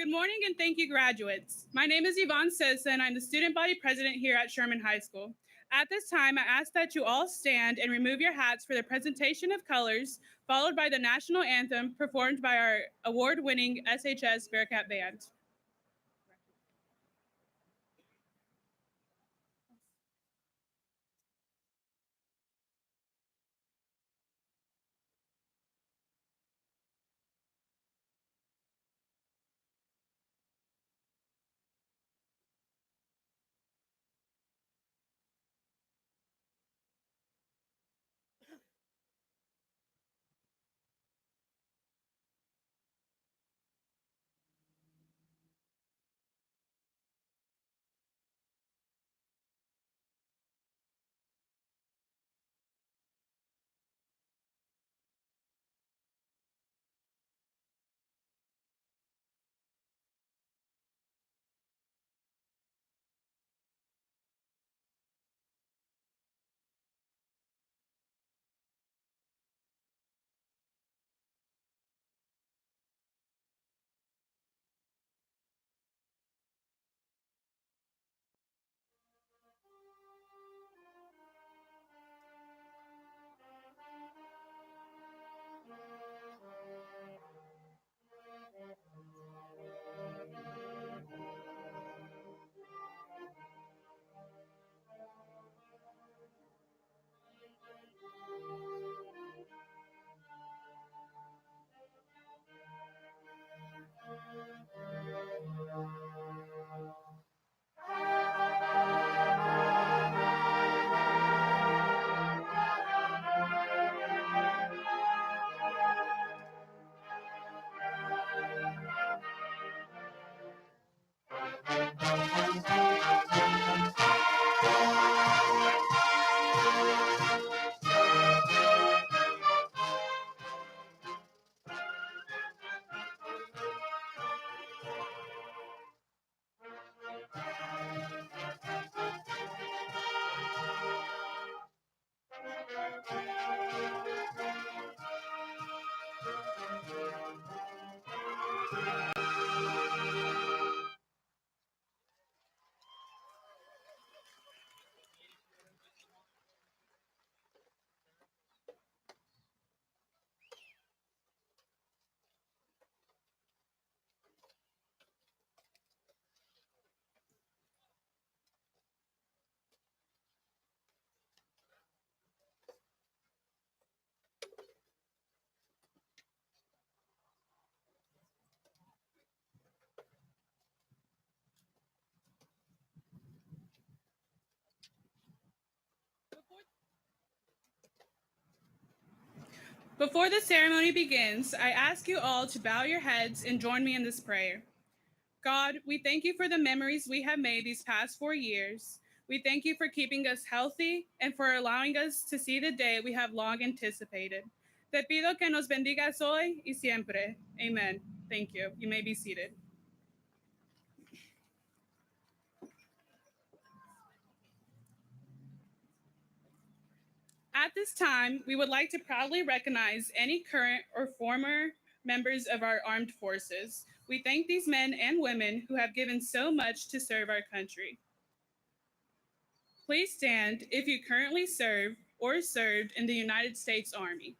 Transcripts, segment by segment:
Good morning and thank you, graduates. My name is Yvonne Sosa and I'm the student body president here at Sherman High School. At this time, I ask that you all stand and remove your hats for the presentation of colors, followed by the national anthem performed by our award-winning SHS Bearcat Band. Before the ceremony begins, I ask you all to bow your heads and join me in this prayer. God, we thank you for the memories we have made these past 4 years. We thank you for keeping us healthy and for allowing us to see the day we have long anticipated. Te pido que nos bendigas hoy y siempre. Amen. Thank you. You may be seated. At this time, we would like to proudly recognize any current or former members of our armed forces. We thank these men and women who have given so much to serve our country. Please stand if you currently serve or served in the United States Army.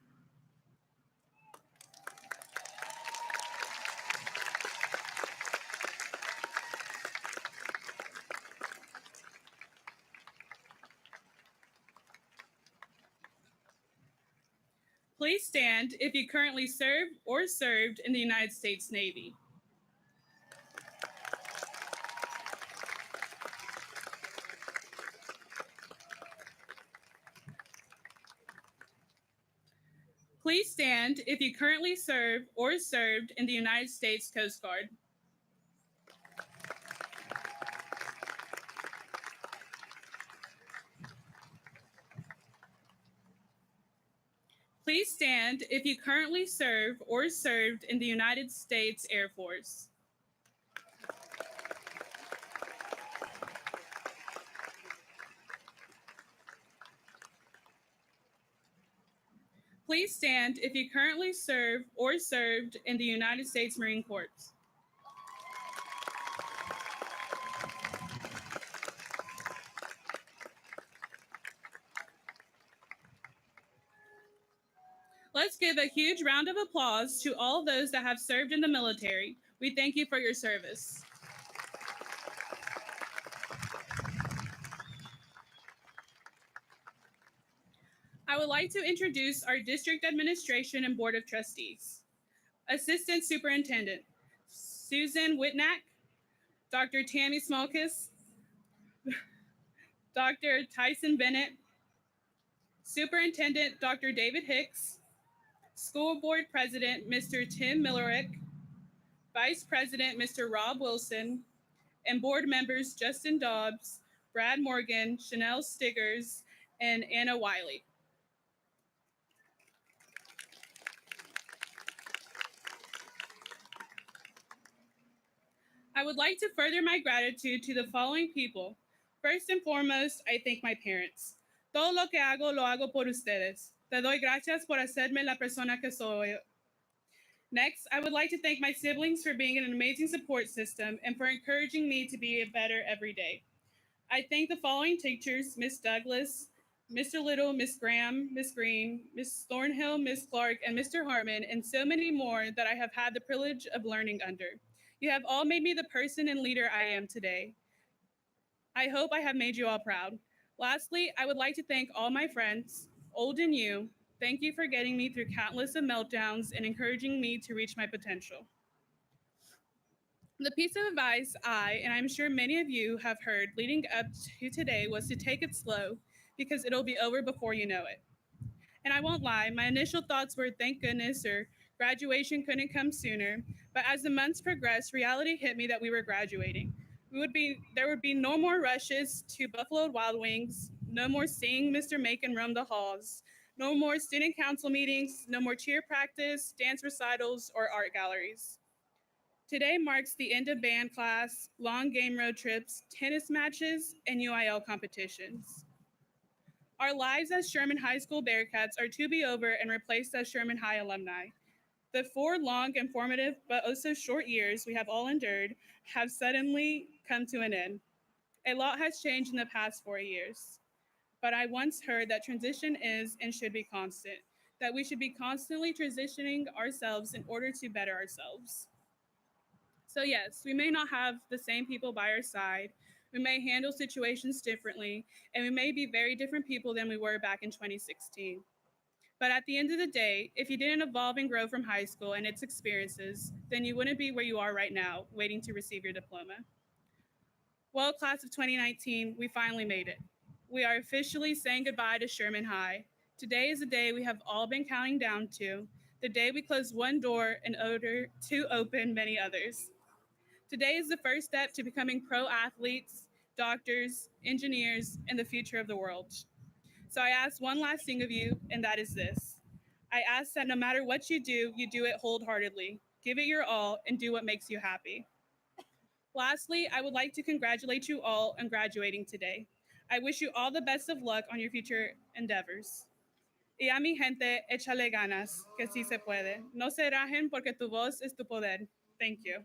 Please stand if you currently serve or served in the United States Navy. Please stand if you currently serve or served in the United States Coast Guard. Please stand if you currently serve or served in the United States Air Force. Please stand if you currently serve or served in the United States Marine Corps. Let's give a huge round of applause to all those that have served in the military. We thank you for your service. I would like to introduce our district administration and board of trustees. Assistant Superintendent Susan Whitnack, Dr. Tammy Smolkis, Dr. Tyson Bennett, Superintendent Dr. David Hicks, School Board President Mr. Tim Millerick, Vice President Mr. Rob Wilson, and board members Justin Dobbs, Brad Morgan, Chanel Stiggers, and Anna Wiley. I would like to further my gratitude to the following people. First and foremost, I thank my parents. Todo lo que hago, lo hago por ustedes. Te doy gracias por hacerme la persona que soy. Next, I would like to thank my siblings for being an amazing support system and for encouraging me to be better every day. I thank the following teachers, Miss Douglas, Mr. Little, Miss Graham, Miss Green, Miss Thornhill, Miss Clark, and Mr. Harmon, and so many more that I have had the privilege of learning under. You have all made me the person and leader I am today. I hope I have made you all proud. Lastly, I would like to thank all my friends, old and new. Thank you for getting me through countless of meltdowns and encouraging me to reach my potential. The piece of advice and I'm sure many of you have heard leading up to today was to take it slow because it'll be over before you know it. And I won't lie, my initial thoughts were thank goodness or graduation couldn't come sooner. But as the months progressed, reality hit me that we were graduating. There would be no more rushes to Buffalo Wild Wings, no more seeing Mr. Macon roam the halls, no more student council meetings, no more cheer practice, dance recitals, or art galleries. Today marks the end of band class, long game road trips, tennis matches, and UIL competitions. Our lives as Sherman High School Bearcats are to be over and replaced as Sherman High alumni. The 4 long, informative, but also short years we have all endured have suddenly come to an end. A lot has changed in the past 4 years, but I once heard that transition is and should be constant, that we should be constantly transitioning ourselves in order to better ourselves. So, yes, we may not have the same people by our side. We may handle situations differently, and we may be very different people than we were back in 2016. But at the end of the day, if you didn't evolve and grow from high school and its experiences, then you wouldn't be where you are right now, waiting to receive your diploma. Well, class of 2019, we finally made it. We are officially saying goodbye to Sherman High. Today is the day we have all been counting down to, the day we close one door in order to open many others. Today is the first step to becoming pro athletes, doctors, engineers, and the future of the world. So I ask one last thing of you, and that is this. I ask that no matter what you do it wholeheartedly. Give it your all and do what makes you happy. Lastly, I would like to congratulate you all on graduating today. I wish you all the best of luck on your future endeavors. Y a mi gente, échale ganas, que sí se puede. No se rajen porque tu voz es tu poder. Thank you.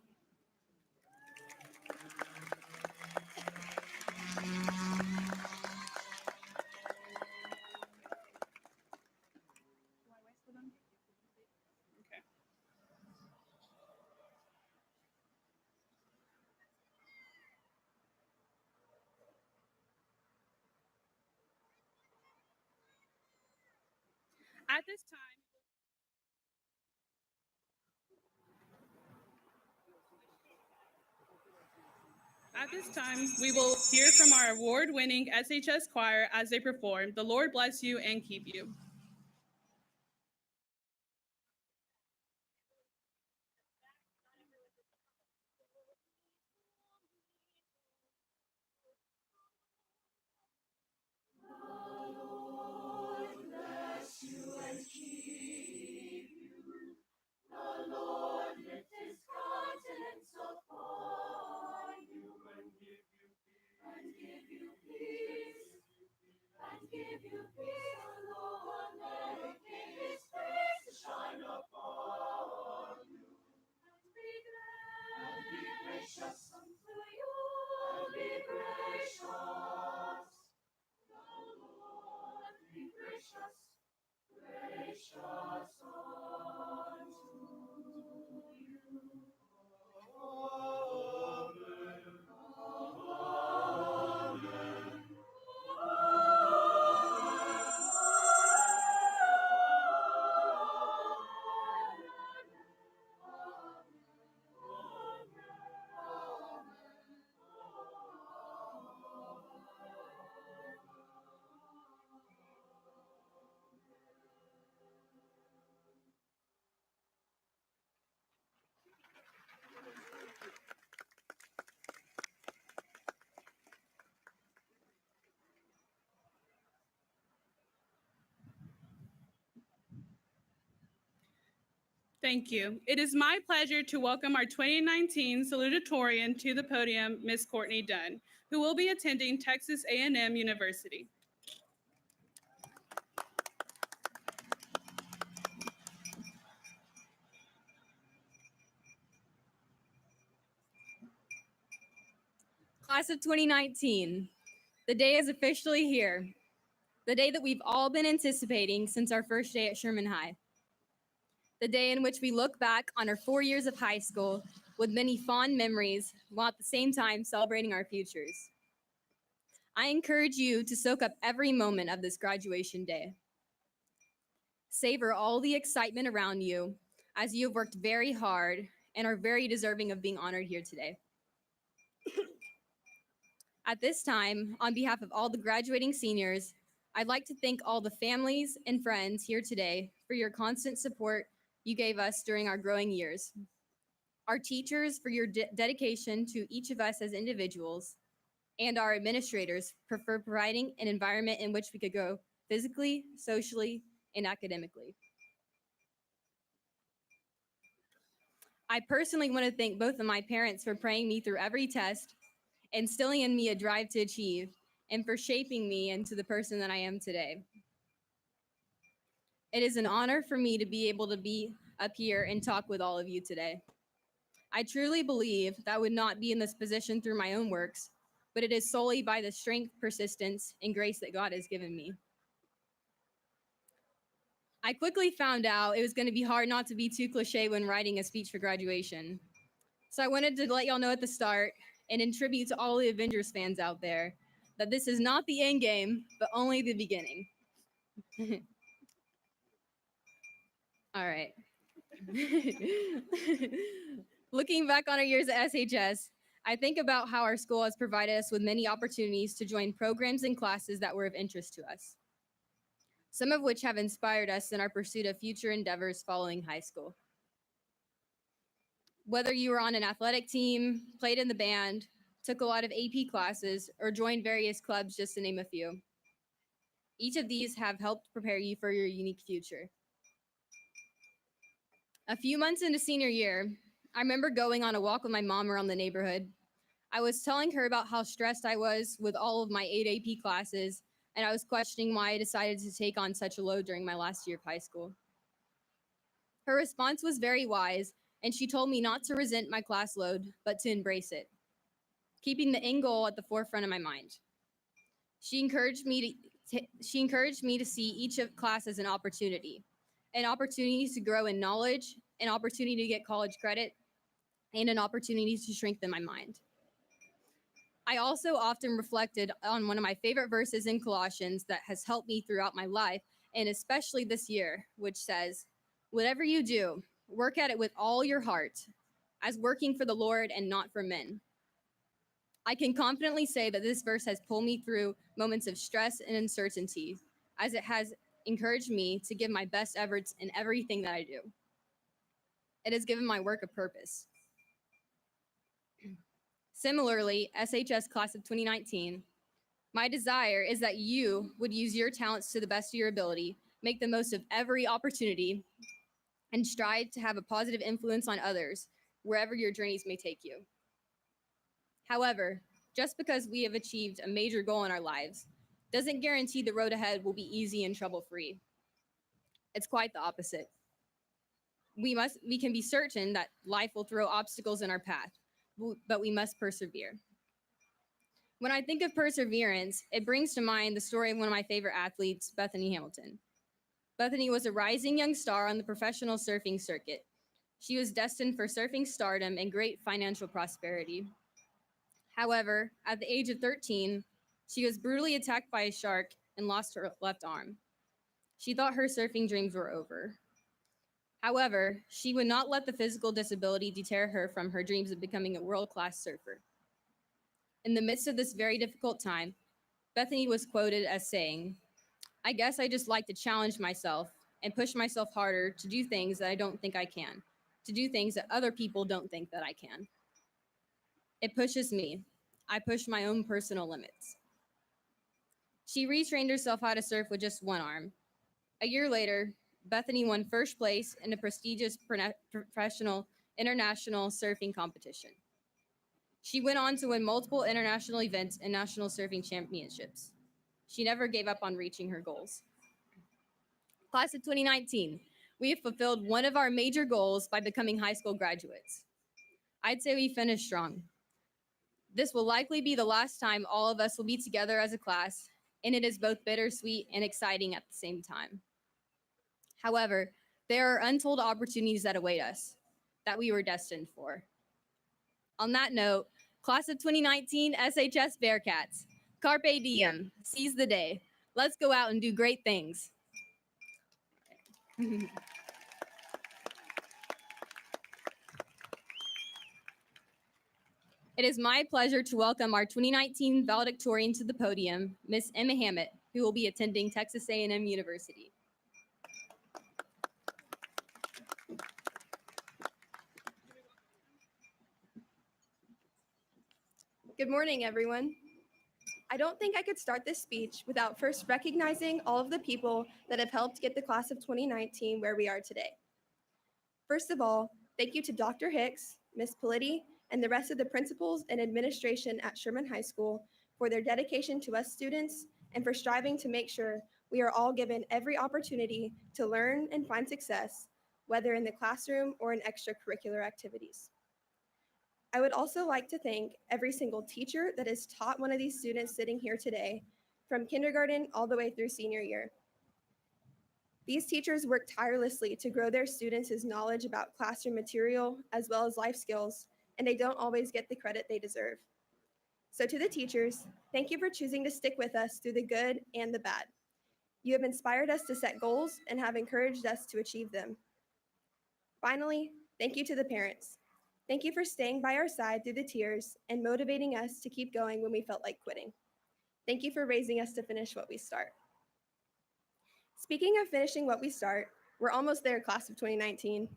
Okay. At this time, we will hear from our award-winning SHS choir as they perform "The Lord Bless You and Keep You." Thank you. It is my pleasure to welcome our 2019 Salutatorian to the podium, Miss Courtney Dunn, who will be attending Texas A&M University. Class of 2019, the day is officially here. The day that we've all been anticipating since our first day at Sherman High. The day in which we look back on our 4 years of high school with many fond memories while at the same time celebrating our futures. I encourage you to soak up every moment of this graduation day. Savor all the excitement around you as you have worked very hard and are very deserving of being honored here today. At this time, on behalf of all the graduating seniors, I'd like to thank all the families and friends here today for your constant support you gave us during our growing years. Our teachers for your dedication to each of us as individuals, and our administrators for providing an environment in which we could grow physically, socially, and academically. I personally want to thank both of my parents for praying me through every test, instilling in me a drive to achieve, and for shaping me into the person that I am today. It is an honor for me to be able to be up here and talk with all of you today. I truly believe that I would not be in this position through my own works, but it is solely by the strength, persistence, and grace that God has given me. I quickly found out it was going to be hard not to be too cliche when writing a speech for graduation. So I wanted to let y'all know at the start, and in tribute to all the Avengers fans out there, that this is not the end game, but only the beginning. All right. Looking back on our years at SHS, I think about how our school has provided us with many opportunities to join programs and classes that were of interest to us, some of which have inspired us in our pursuit of future endeavors following high school. Whether you were on an athletic team, played in the band, took a lot of AP classes, or joined various clubs, just to name a few, each of these have helped prepare you for your unique future. A few months into senior year, I remember going on a walk with my mom around the neighborhood. I was telling her about how stressed I was with all of my 8 AP classes, and I was questioning why I decided to take on such a load during my last year of high school. Her response was very wise, and she told me not to resent my class load, but to embrace it, keeping the end goal at the forefront of my mind. She encouraged me to see each of class as an opportunity to grow in knowledge, an opportunity to get college credit, and an opportunity to strengthen my mind. I also often reflected on one of my favorite verses in Colossians that has helped me throughout my life, and especially this year, which says, "Whatever you do, work at it with all your heart, as working for the Lord and not for men." I can confidently say that this verse has pulled me through moments of stress and uncertainty, as it has encouraged me to give my best efforts in everything that I do. It has given my work a purpose. Similarly, SHS Class of 2019, my desire is that you would use your talents to the best of your ability, make the most of every opportunity, and strive to have a positive influence on others wherever your journeys may take you. However, just because we have achieved a major goal in our lives doesn't guarantee the road ahead will be easy and trouble-free. It's quite the opposite. We can be certain that life will throw obstacles in our path, but we must persevere. When I think of perseverance, it brings to mind the story of one of my favorite athletes, Bethany Hamilton. Bethany was a rising young star on the professional surfing circuit. She was destined for surfing stardom and great financial prosperity. However, at the age of 13, she was brutally attacked by a shark and lost her left arm. She thought her surfing dreams were over. However, she would not let the physical disability deter her from her dreams of becoming a world-class surfer. In the midst of this very difficult time, Bethany was quoted as saying, "I guess I just like to challenge myself and push myself harder to do things that I don't think I can, to do things that other people don't think that I can. It pushes me. I push my own personal limits." She retrained herself how to surf with just one arm. A year later, Bethany won first place in a prestigious professional international surfing competition. She went on to win multiple international events and national surfing championships. She never gave up on reaching her goals. Class of 2019, we have fulfilled one of our major goals by becoming high school graduates. I'd say we finished strong. This will likely be the last time all of us will be together as a class, and it is both bittersweet and exciting at the same time. However, there are untold opportunities that await us that we were destined for. On that note, class of 2019 SHS Bearcats, Carpe Diem, seize the day. Let's go out and do great things. It is my pleasure to welcome our 2019 valedictorian to the podium, Miss Emma Hammett, who will be attending Texas A&M University. Good morning, everyone. I don't think I could start this speech without first recognizing all of the people that have helped get the class of 2019 where we are today. First of all, thank you to Dr. Hicks, Ms. Politti, and the rest of the principals and administration at Sherman High School for their dedication to us students and for striving to make sure we are all given every opportunity to learn and find success, whether in the classroom or in extracurricular activities. I would also like to thank every single teacher that has taught one of these students sitting here today, from kindergarten all the way through senior year. These teachers work tirelessly to grow their students' knowledge about classroom material as well as life skills, and they don't always get the credit they deserve. So to the teachers, thank you for choosing to stick with us through the good and the bad. You have inspired us to set goals and have encouraged us to achieve them. Finally, thank you to the parents. Thank you for staying by our side through the tears and motivating us to keep going when we felt like quitting. Thank you for raising us to finish what we start. Speaking of finishing what we start, we're almost there, class of 2019.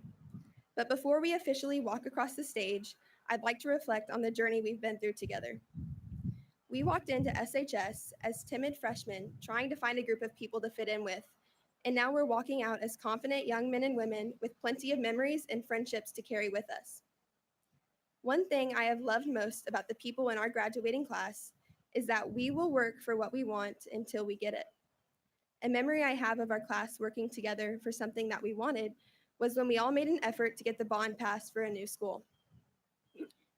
But before we officially walk across the stage, I'd like to reflect on the journey we've been through together. We walked into SHS as timid freshmen trying to find a group of people to fit in with, and now we're walking out as confident young men and women with plenty of memories and friendships to carry with us. One thing I have loved most about the people in our graduating class is that we will work for what we want until we get it. A memory I have of our class working together for something that we wanted was when we all made an effort to get the bond passed for a new school.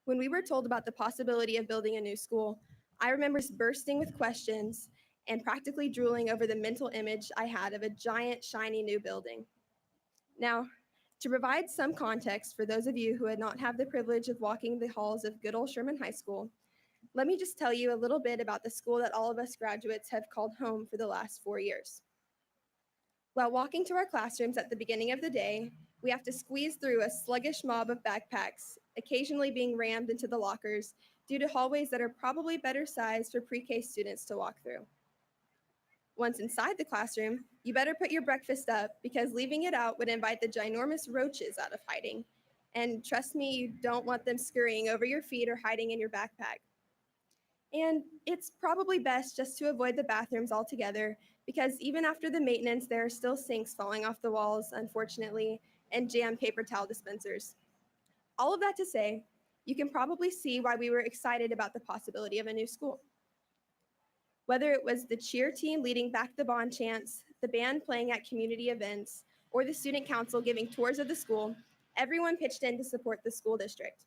When we were told about the possibility of building a new school, I remember bursting with questions and practically drooling over the mental image I had of a giant, shiny new building. Now, to provide some context for those of you who had not had the privilege of walking the halls of good old Sherman High School, let me just tell you a little bit about the school that all of us graduates have called home for the last 4 years. While walking to our classrooms at the beginning of the day, we have to squeeze through a sluggish mob of backpacks, occasionally being rammed into the lockers due to hallways that are probably better sized for pre-K students to walk through. Once inside the classroom, you better put your breakfast up because leaving it out would invite the ginormous roaches out of hiding. And trust me, you don't want them scurrying over your feet or hiding in your backpack. And it's probably best just to avoid the bathrooms altogether because even after the maintenance, there are still sinks falling off the walls, unfortunately, and jammed paper towel dispensers. All of that to say, you can probably see why we were excited about the possibility of a new school. Whether it was the cheer team leading back the bond chants, the band playing at community events, or the student council giving tours of the school, everyone pitched in to support the school district.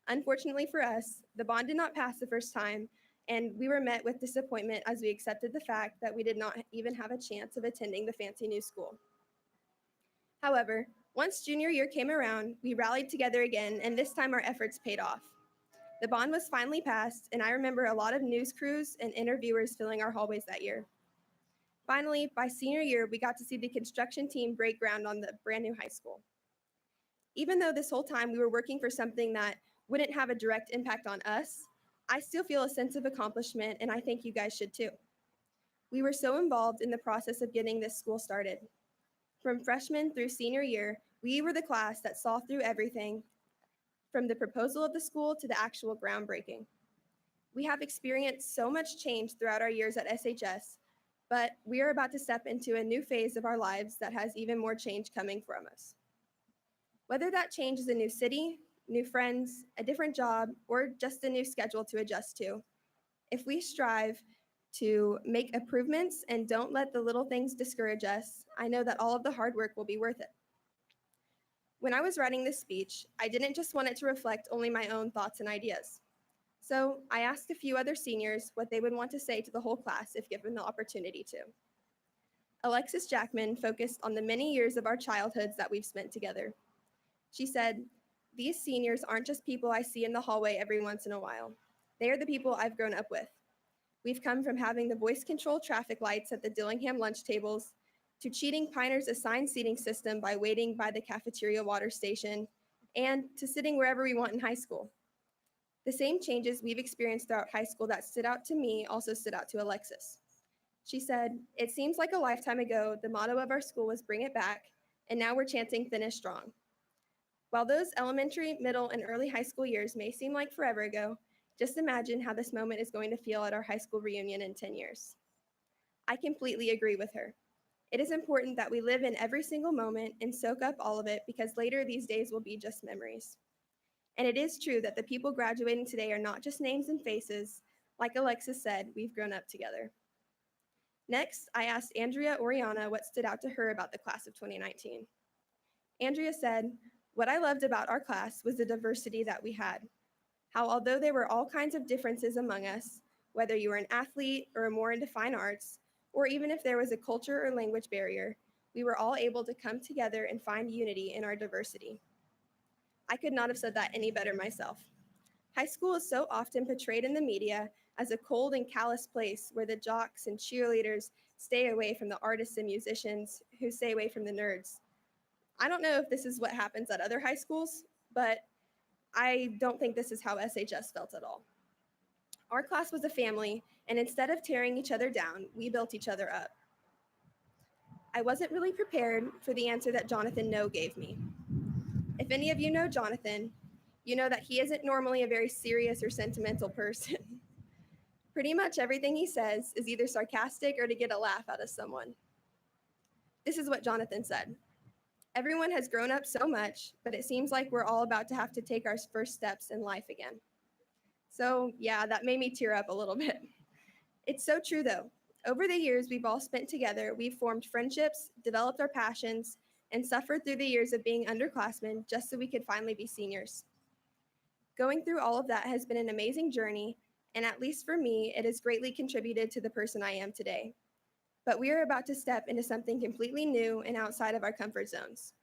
Unfortunately for us, the bond did not pass the first time, and we were met with disappointment as we accepted the fact that we did not even have a chance of attending the fancy new school. However, once junior year came around, we rallied together again, and this time our efforts paid off. The bond was finally passed, and I remember a lot of news crews and interviewers filling our hallways that year. Finally, by senior year, we got to see the construction team break ground on the brand new high school. Even though this whole time we were working for something that wouldn't have a direct impact on us, I still feel a sense of accomplishment, and I think you guys should too. We were so involved in the process of getting this school started. From freshman through senior year, we were the class that saw through everything, from the proposal of the school to the actual groundbreaking. We have experienced so much change throughout our years at SHS, But we are about to step into a new phase of our lives that has even more change coming from us. Whether that change is a new city, new friends, a different job, or just a new schedule to adjust to, if we strive to make improvements and don't let the little things discourage us, I know that all of the hard work will be worth it. When I was writing this speech, I didn't just want it to reflect only my own thoughts and ideas. So I asked a few other seniors what they would want to say to the whole class if given the opportunity to. Alexis Jackman focused on the many years of our childhoods that we've spent together. She said, "These seniors aren't just people I see in the hallway every once in a while. They are the people I've grown up with. We've come from having the voice control traffic lights at the Dillingham lunch tables, to cheating Piner's assigned seating system by waiting by the cafeteria water station, and to sitting wherever we want in high school. The same changes we've experienced throughout high school that stood out to me also stood out to Alexis." She said, "It seems like a lifetime ago, the motto of our school was bring it back, and now we're chanting finish strong. While those elementary, middle, and early high school years may seem like forever ago, just imagine how this moment is going to feel at our high school reunion in 10 years. I completely agree with her. It is important that we live in every single moment and soak up all of it because later these days will be just memories. And it is true that the people graduating today are not just names and faces. Like Alexis said, we've grown up together." Next, I asked Andrea Oriana what stood out to her about the class of 2019. Andrea said, "What I loved about our class was the diversity that we had. How although there were all kinds of differences among us, whether you were an athlete or more into fine arts, or even if there was a culture or language barrier, we were all able to come together and find unity in our diversity." I could not have said that any better myself. High school is so often portrayed in the media as a cold and callous place where the jocks and cheerleaders stay away from the artists and musicians who stay away from the nerds. I don't know if this is what happens at other high schools, but I don't think this is how SHS felt at all. Our class was a family, and instead of tearing each other down, we built each other up. I wasn't really prepared for the answer that Jonathan No gave me. If any of you know Jonathan, you know that he isn't normally a very serious or sentimental person. Pretty much everything he says is either sarcastic or to get a laugh out of someone. This is what Jonathan said. "Everyone has grown up so much, but it seems like we're all about to have to take our first steps in life again." So yeah, that made me tear up a little bit. It's so true though. Over the years we've all spent together, we've formed friendships, developed our passions, and suffered through the years of being underclassmen just so we could finally be seniors. Going through all of that has been an amazing journey, and at least for me, it has greatly contributed to the person I am today. But we are about to step into something completely new and outside of our comfort zones.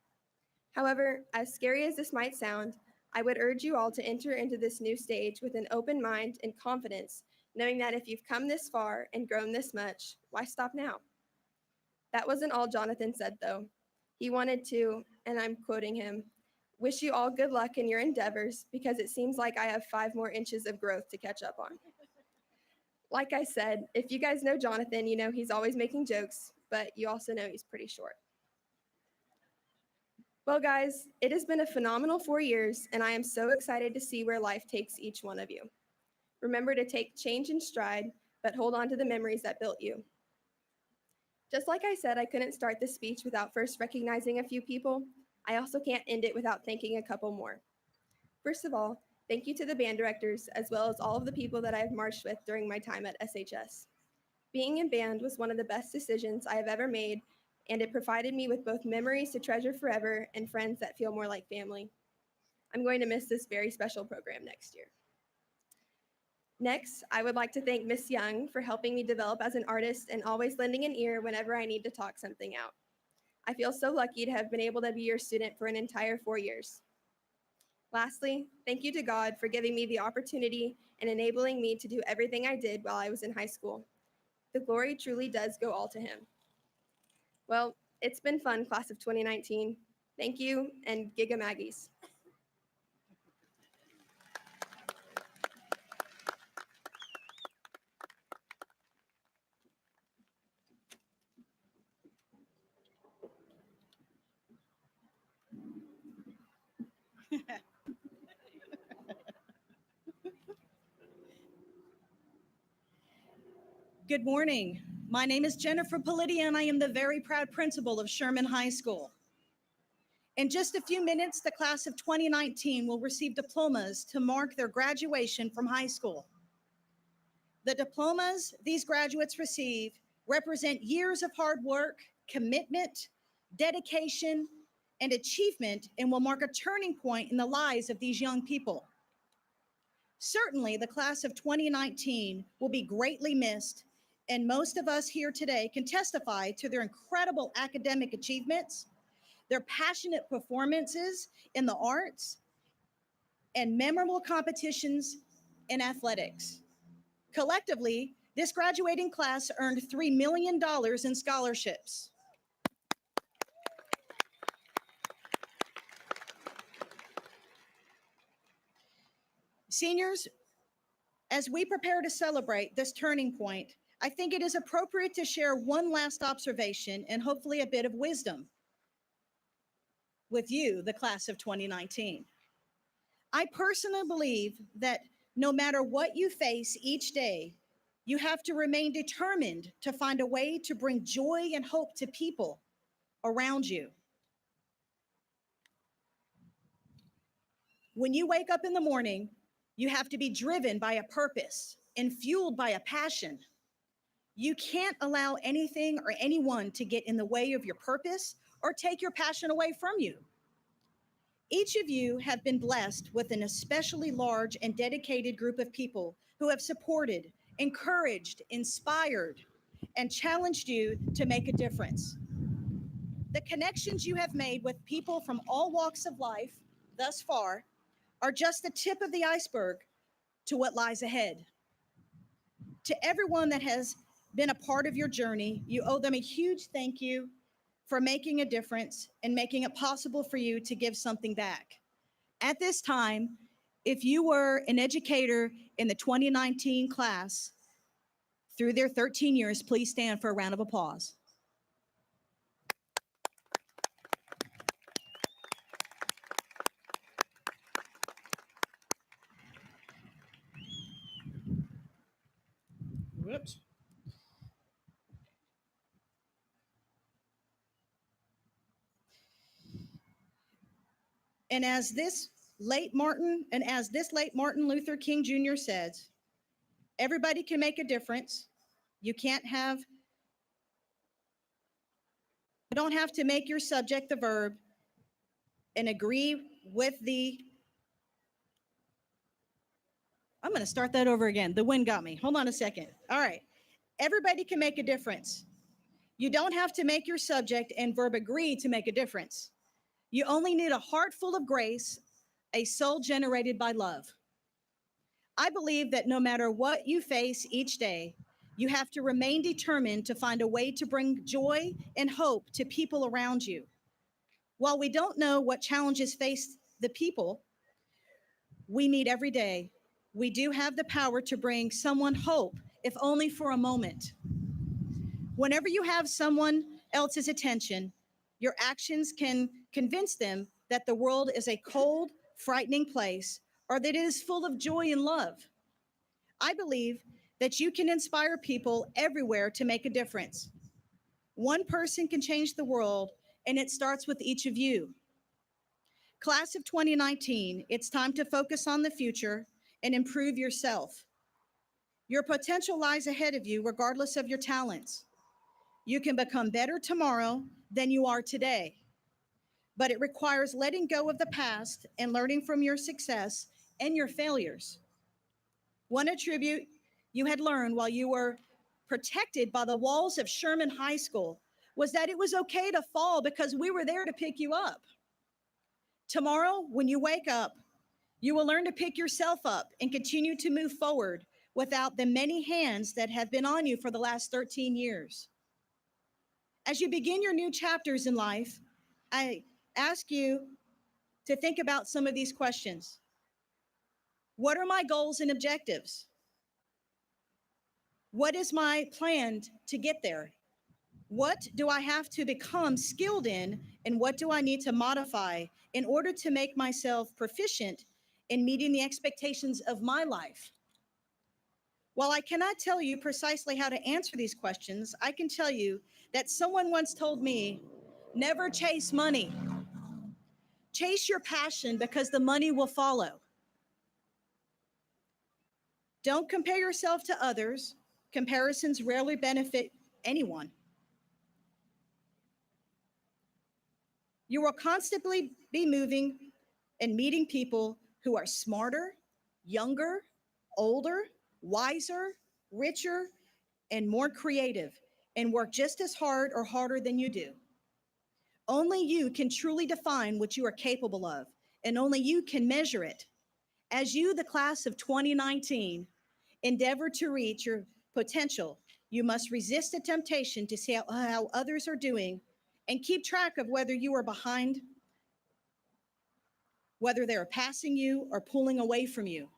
However, as scary as this might sound, I would urge you all to enter into this new stage with an open mind and confidence, knowing that if you've come this far and grown this much, why stop now? That wasn't all Jonathan said, though. He wanted to, and I'm quoting him, "Wish you all good luck in your endeavors because it seems like I have 5 more inches of growth to catch up on." Like I said, if you guys know Jonathan, you know he's always making jokes, but you also know he's pretty short. Well, guys, it has been a phenomenal 4 years, and I am so excited to see where life takes each one of you. Remember to take change in stride, but hold on to the memories that built you. Just like I said, I couldn't start this speech without first recognizing a few people. I also can't end it without thanking a couple more. First of all, thank you to the band directors, as well as all of the people that I have marched with during my time at SHS. Being in band was one of the best decisions I have ever made, and it provided me with both memories to treasure forever and friends that feel more like family. I'm going to miss this very special program next year. Next, I would like to thank Miss Young for helping me develop as an artist and always lending an ear whenever I need to talk something out. I feel so lucky to have been able to be your student for an entire 4 years. Lastly, thank you to God for giving me the opportunity and enabling me to do everything I did while I was in high school. The glory truly does go all to him. Well, it's been fun, class of 2019. Thank you, and Giga Maggies. Good morning. My name is Jennifer Polidia, and I am the very proud principal of Sherman High School. In just a few minutes, the class of 2019 will receive diplomas to mark their graduation from high school. The diplomas these graduates receive represent years of hard work, commitment, dedication, and achievement, and will mark a turning point in the lives of these young people. Certainly, the class of 2019 will be greatly missed, and most of us here today can testify to their incredible academic achievements, their passionate performances in the arts, and memorable competitions in athletics. Collectively, this graduating class earned $3 million in scholarships. Seniors, as we prepare to celebrate this turning point, I think it is appropriate to share one last observation and hopefully a bit of wisdom with you, the class of 2019. I personally believe that no matter what you face each day, you have to remain determined to find a way to bring joy and hope to people around you. When you wake up in the morning, you have to be driven by a purpose and fueled by a passion. You can't allow anything or anyone to get in the way of your purpose or take your passion away from you. Each of you have been blessed with an especially large and dedicated group of people who have supported, encouraged, inspired, and challenged you to make a difference. The connections you have made with people from all walks of life thus far are just the tip of the iceberg to what lies ahead. To everyone that has been a part of your journey, you owe them a huge thank you for making a difference and making it possible for you to give something back. At this time, if you were an educator in the 2019 class through their 13 years, please stand for a round of applause. Whoops. And as this late Martin Luther King Jr. says, everybody can make a difference. You don't have to make your subject the verb and agree with I'm going to start that over again. The wind got me. Hold on a second. All right. Everybody can make a difference. You don't have to make your subject and verb agree to make a difference. You only need a heart full of grace, a soul generated by love. I believe that no matter what you face each day, you have to remain determined to find a way to bring joy and hope to people around you. While we don't know what challenges face the people we meet every day, we do have the power to bring someone hope, if only for a moment. Whenever you have someone else's attention, your actions can convince them that the world is a cold, frightening place, or that it is full of joy and love. I believe that you can inspire people everywhere to make a difference. One person can change the world, and it starts with each of you. Class of 2019, it's time to focus on the future and improve yourself. Your potential lies ahead of you regardless of your talents. You can become better tomorrow than you are today, but it requires letting go of the past and learning from your success and your failures. One attribute you had learned while you were protected by the walls of Sherman High School was that it was okay to fall because we were there to pick you up. Tomorrow, when you wake up, you will learn to pick yourself up and continue to move forward without the many hands that have been on you for the last 13 years. As you begin your new chapters in life, I ask you to think about some of these questions. What are my goals and objectives? What is my plan to get there? What do I have to become skilled in, and what do I need to modify in order to make myself proficient in meeting the expectations of my life? While I cannot tell you precisely how to answer these questions, I can tell you that someone once told me, never chase money. Chase your passion because the money will follow. Don't compare yourself to others. Comparisons rarely benefit anyone. You will constantly be moving and meeting people who are smarter, younger, older, wiser, richer, and more creative, and work just as hard or harder than you do. Only you can truly define what you are capable of, and only you can measure it. As you, the class of 2019, endeavor to reach your potential, you must resist the temptation to see how others are doing and keep track of whether you are behind, whether they're passing you or pulling away from you.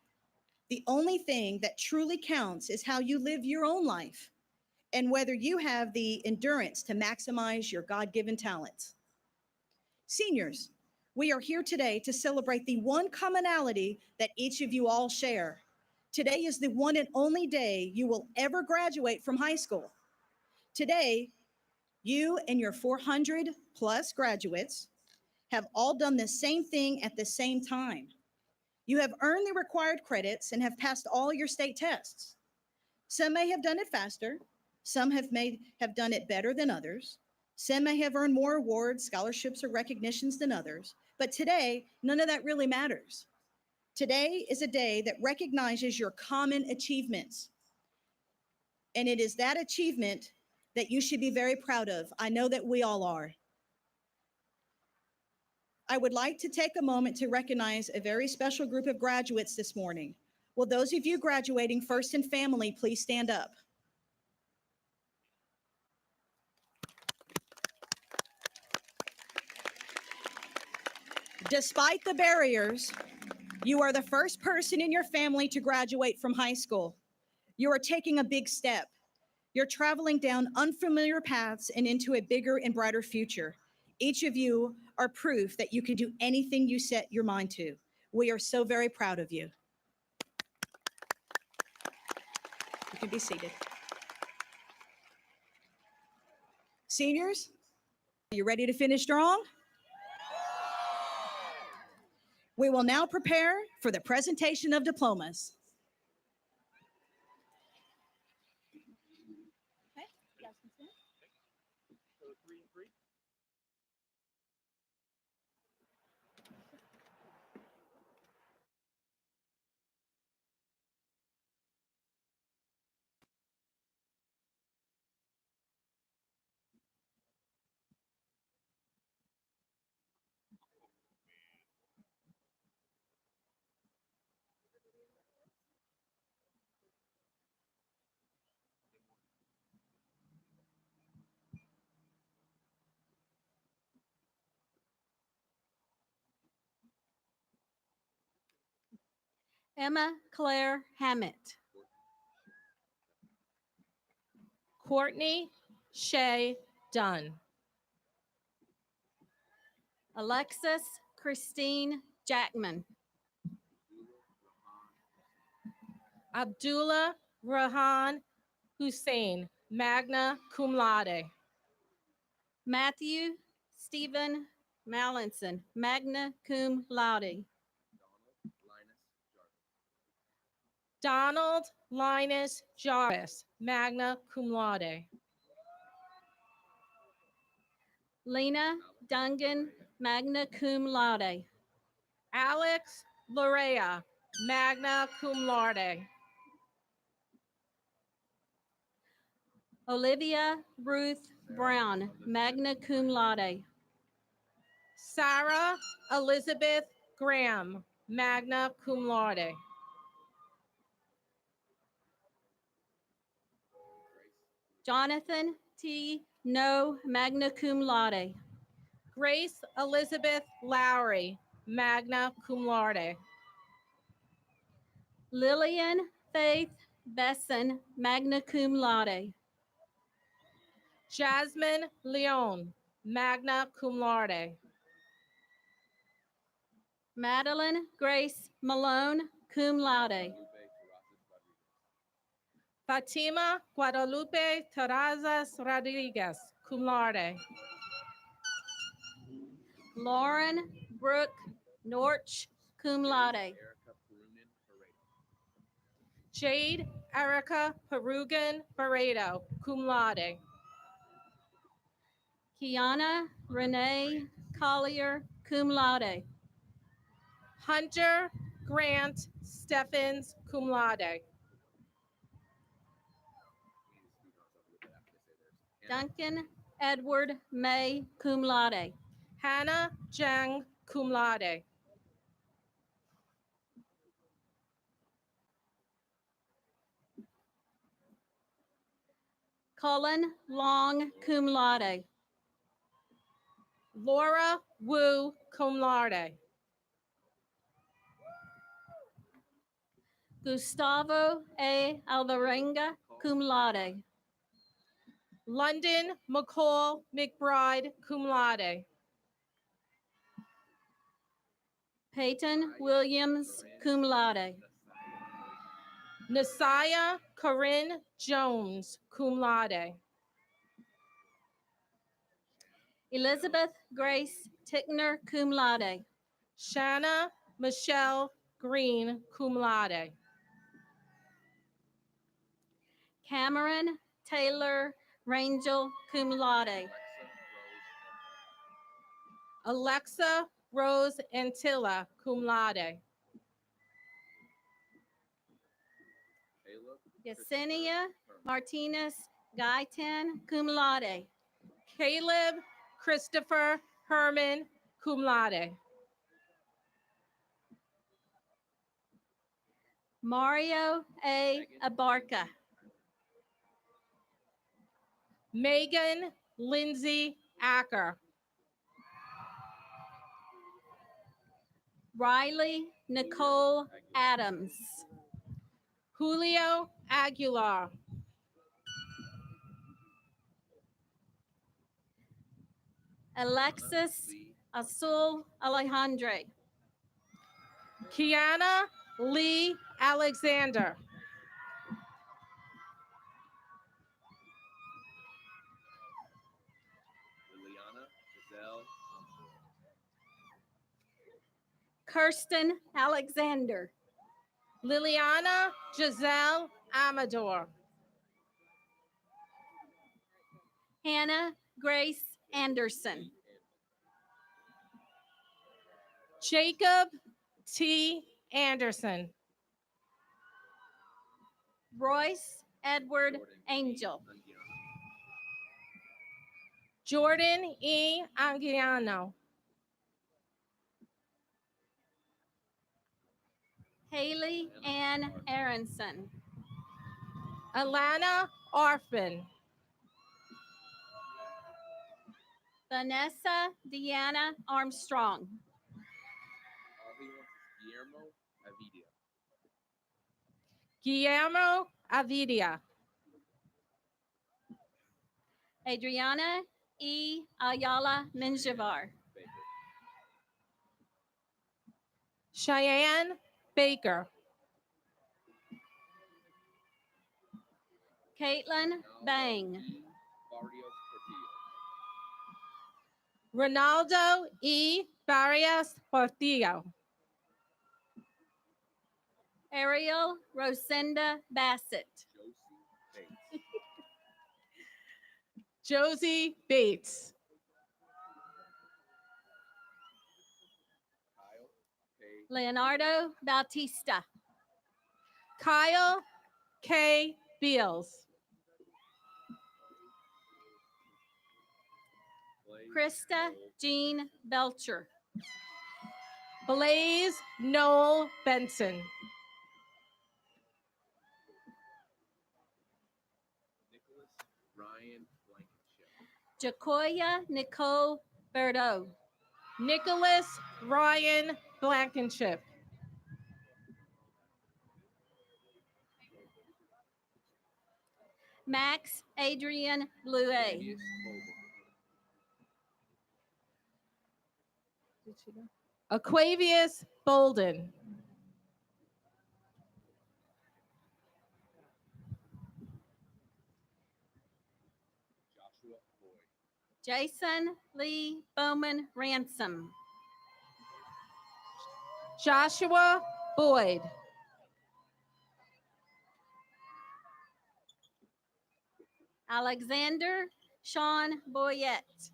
The only thing that truly counts is how you live your own life and whether you have the endurance to maximize your God given talents. Seniors, we are here today to celebrate the one commonality that each of you all share. Today is the one and only day you will ever graduate from high school. Today, you and your 400 plus graduates have all done the same thing at the same time. You have earned the required credits and have passed all your state tests. Some may have done it faster, some have done it better than others. Some may have earned more awards, scholarships, or recognitions than others. But today, none of that really matters. Today is a day that recognizes your common achievements. And it is that achievement that you should be very proud of. I know that we all are. I would like to take a moment to recognize a very special group of graduates this morning. Will those of you graduating first in family please stand up? Despite the barriers, you are the first person in your family to graduate from high school. You are taking a big step. You're traveling down unfamiliar paths and into a bigger and brighter future. Each of you are proof that you can do anything you set your mind to. We are so very proud of you. You can be seated. Seniors, are you ready to finish strong? We will now prepare for the presentation of diplomas. Emma Claire Hammett. Courtney Shay Dunn. Alexis Christine Jackman. Abdullah Rahan Hussein, magna cum laude. Matthew Stephen Mallinson, magna cum laude. Donald Linus Jarvis, magna cum laude. Lena Dungan, magna cum laude. Alex Larea, magna cum laude. Olivia Ruth Brown, magna cum laude. Sarah Elizabeth Graham, magna cum laude. Jonathan T. No, magna cum laude. Grace Elizabeth Lowry, magna cum laude. Lillian Faith Besson, magna cum laude. Jasmine Leon, magna cum laude. Madeline Grace Malone, cum laude. Fatima Guadalupe Terrazas Rodriguez, cum laude. Lauren Brooke Norch, cum laude. Jade Erica Perugan Barredo, cum laude. Kiana Renee Collier, cum laude. Hunter Grant Steffens, cum laude. Duncan Edward May, cum laude. Hannah Jang, cum laude. Cullen Long, cum laude. Laura Wu, cum laude. Gustavo A. Alvarenga, cum laude. London McCall McBride, cum laude. Peyton Williams, cum laude. Nasiah Corinne Jones, cum laude. Elizabeth Grace Tickner, cum laude. Shanna Michelle Green, cum laude. Cameron Taylor Rangel, cum laude. Alexa Rose Antilla, cum laude. Yesenia Martinez Guyton, cum laude. Caleb Christopher Herman, cum laude. Mario A. Abarca. Megan Lindsay Acker. Riley Nicole Adams. Julio Aguilar. Alexis Azul Alejandre. Kiana Lee Alexander. Kirsten Alexander. Liliana Giselle Amador. Hannah Grace Anderson. Jacob T. Anderson. Royce Edward Angel. Jordan E. Anguiano. Haley Ann Aronson. Alana Orphan. Vanessa Deanna Armstrong. Guillermo Avidia. Adriana E. Ayala Minjavar. Cheyenne Baker. Caitlin Bang. Ronaldo E. Barrios Portillo. Ariel Rosenda Bassett. Josie Bates. Leonardo Bautista. Kyle K. Beals. Krista Jean Belcher. Blaze Noel Benson. Jacoya Nicole Berdo. Nicholas Ryan Blankenship. Max Adrian Bluet. Aquavius Bolden. Jason Lee Bowman Ransom. Joshua Boyd. Alexander Sean Boyette.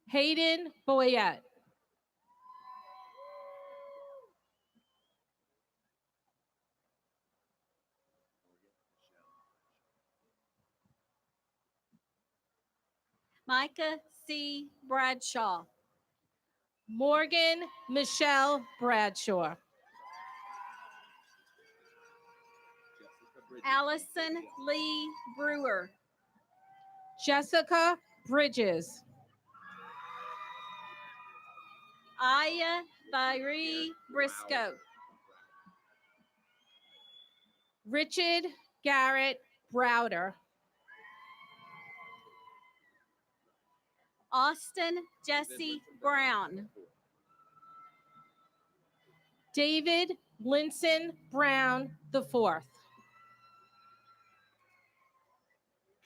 Hayden Boyette. Micah C. Bradshaw. Morgan Michelle Bradshaw. Allison Lee Brewer. Jessica Bridges. Aya Thyre Briscoe. Richard Garrett Browder. Austin Jesse Brown. David Linson Brown IV.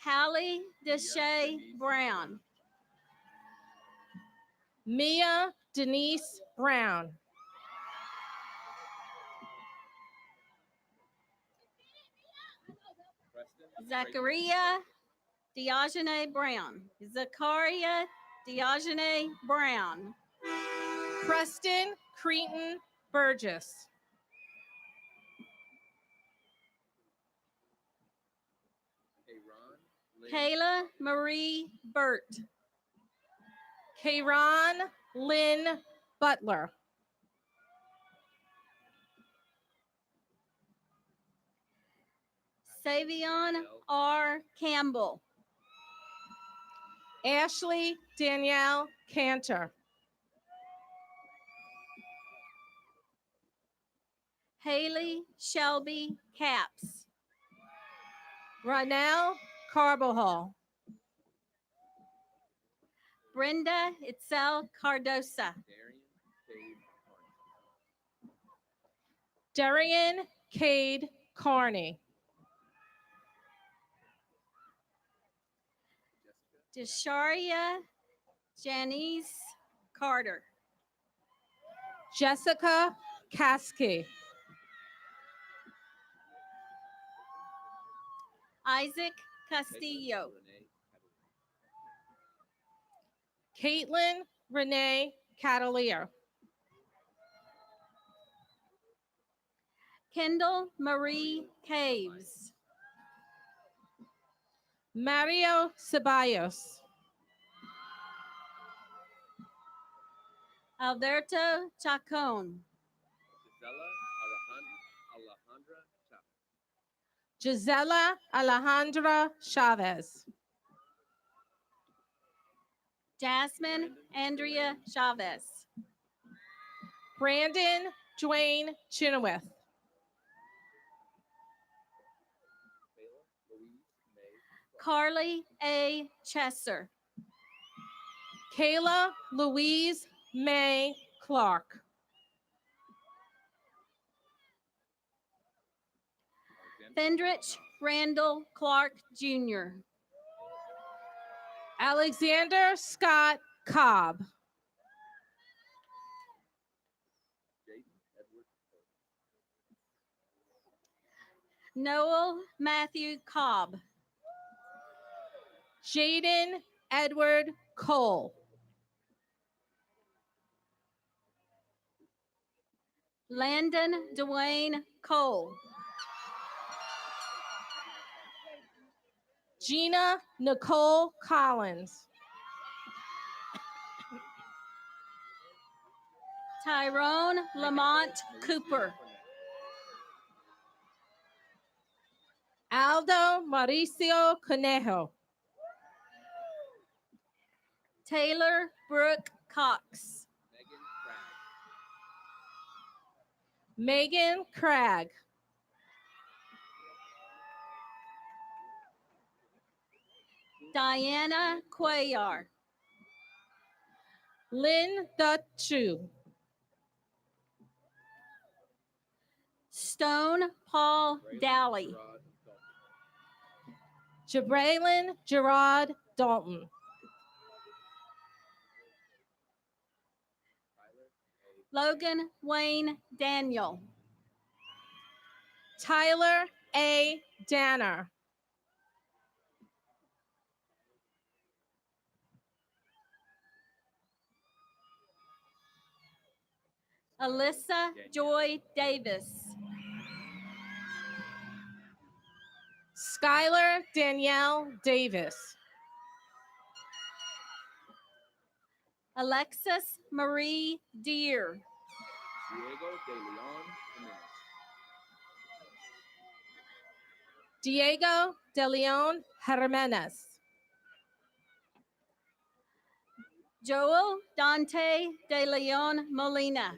Hallie Deshay Brown. Mia Denise Brown. Zachariah Diogene Brown. Zachariah Diogene Brown. Preston Cretan Burgess. Kayla Marie Burt. Kayron Lynn Butler. Savion R. Campbell. Ashley Danielle Cantor. Haley Shelby Caps. Ronell Carbajal. Brenda Itzel Cardosa. Darian Cade Carney. Desharia Janice Carter. Jessica Caskey. Isaac Castillo. Caitlin Renee Catalier. Kendall Marie Caves. Mario Ceballos. Alberto Chacon. Gisela Alejandra Chavez. Jasmine Andrea Chavez. Brandon Dwayne Chenoweth. Carly A. Chesser. Kayla Louise May Clark. Fendrich Randall Clark Jr. Alexander Scott Cobb. Noel Matthew Cobb. Jaden Edward Cole. Landon Dwayne Cole. Gina Nicole Collins. Tyrone Lamont Cooper. Aldo Mauricio Conejo. Taylor Brooke Cox. Megan Craig. Diana Cuellar. Lynn Dutchu. Stone Paul Dally. Jabraylin Gerard Dalton. Logan Wayne Daniel. Tyler A. Danner. Alyssa Joy Davis. Skylar Danielle Davis. Alexis Marie Deer. Diego de Leon Jimenez. Joel Dante de Leon Molina.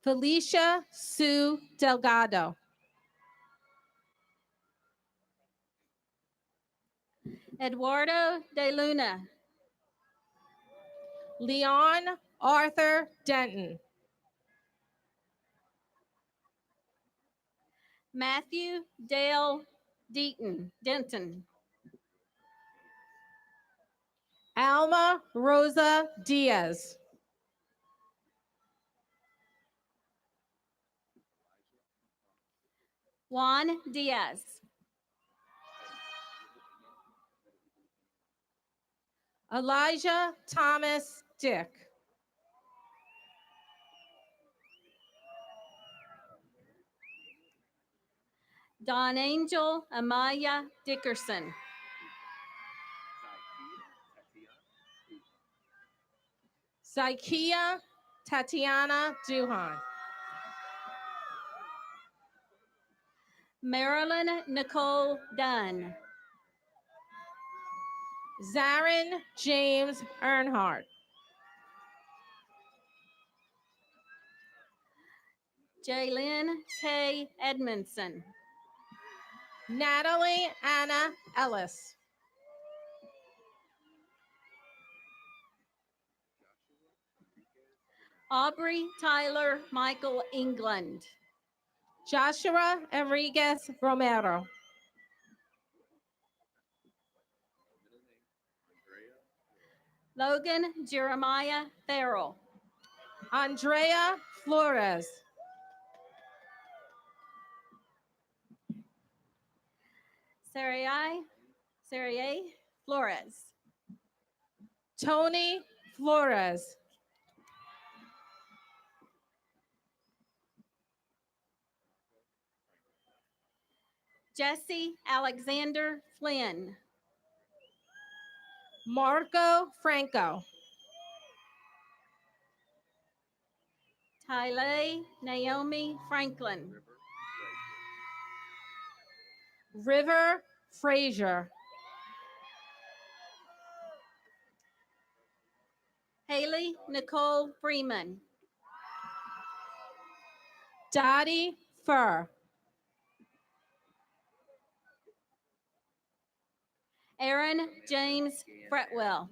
Felicia Sue Delgado. Eduardo de Luna. Leon Arthur Denton. Matthew Dale Denton. Alma Rosa Diaz. Juan Diaz. Elijah Thomas Dick. Don Angel Amaya Dickerson. Zykia Tatiana Duhan. Marilyn Nicole Dunn. Zarin James Earnhardt. Jaylyn K. Edmondson. Natalie Anna Ellis. Aubrey Tyler Michael England. Joshua Enriquez Romero. Logan Jeremiah Farrell. Andrea Flores. Sarai Flores. Tony Flores. Jesse Alexander Flynn. Marco Franco. Tylee Naomi Franklin. River Frazier. Haley Nicole Freeman. Dottie Fur. Aaron James Fretwell.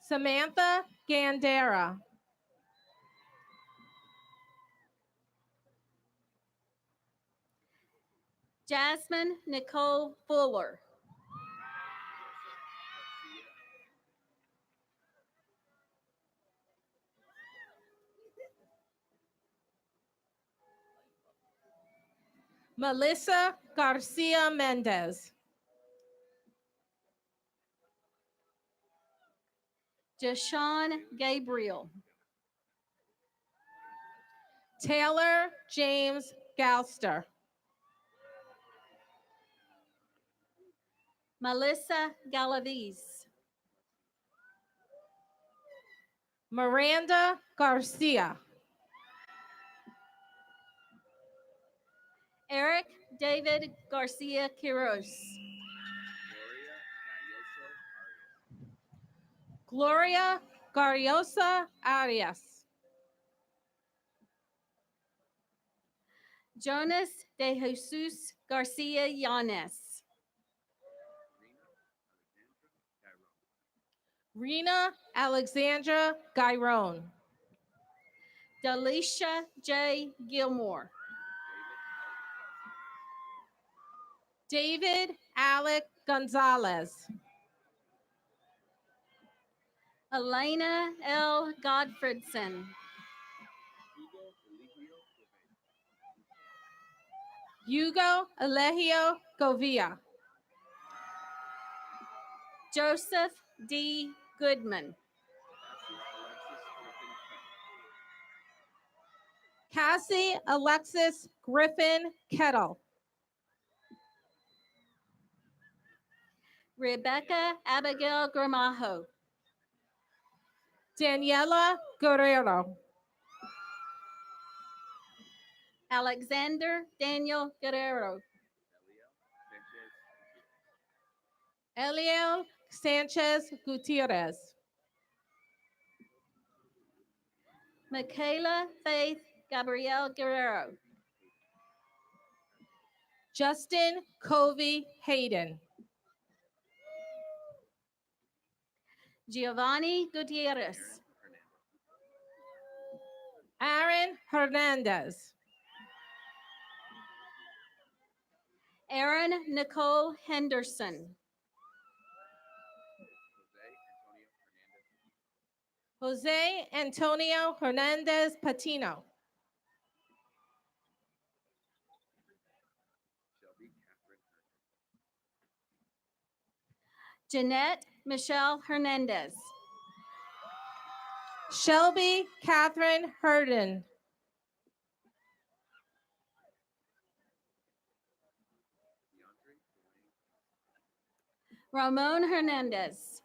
Samantha Gandera. Jasmine Nicole Fuller. Melissa Garcia Mendez. Jashawn Gabriel. Taylor James Galster. Melissa Galaviz. Miranda Garcia. Eric David Garcia Quiros. Gloria Gariosa Arias. Jonas de Jesus Garcia Yanes. Rena Alexandra Gyrone. Delisha J. Gilmore. David Alec Gonzalez. Elena L. Godfredson. Hugo Elegio Govia. Joseph D. Goodman. Cassie Alexis Griffin Kettle. Rebecca Abigail Gramajo. Daniela Guerrero. Alexander Daniel Guerrero. Eliel Sanchez Gutierrez. Michaela Faith Gabrielle Guerrero. Justin Covey Hayden. Giovanni Gutierrez. Aaron Hernandez. Erin Nicole Henderson. Jose Antonio Hernandez Patino. Jeanette Michelle Hernandez. Shelby Catherine Herden. Ramon Hernandez.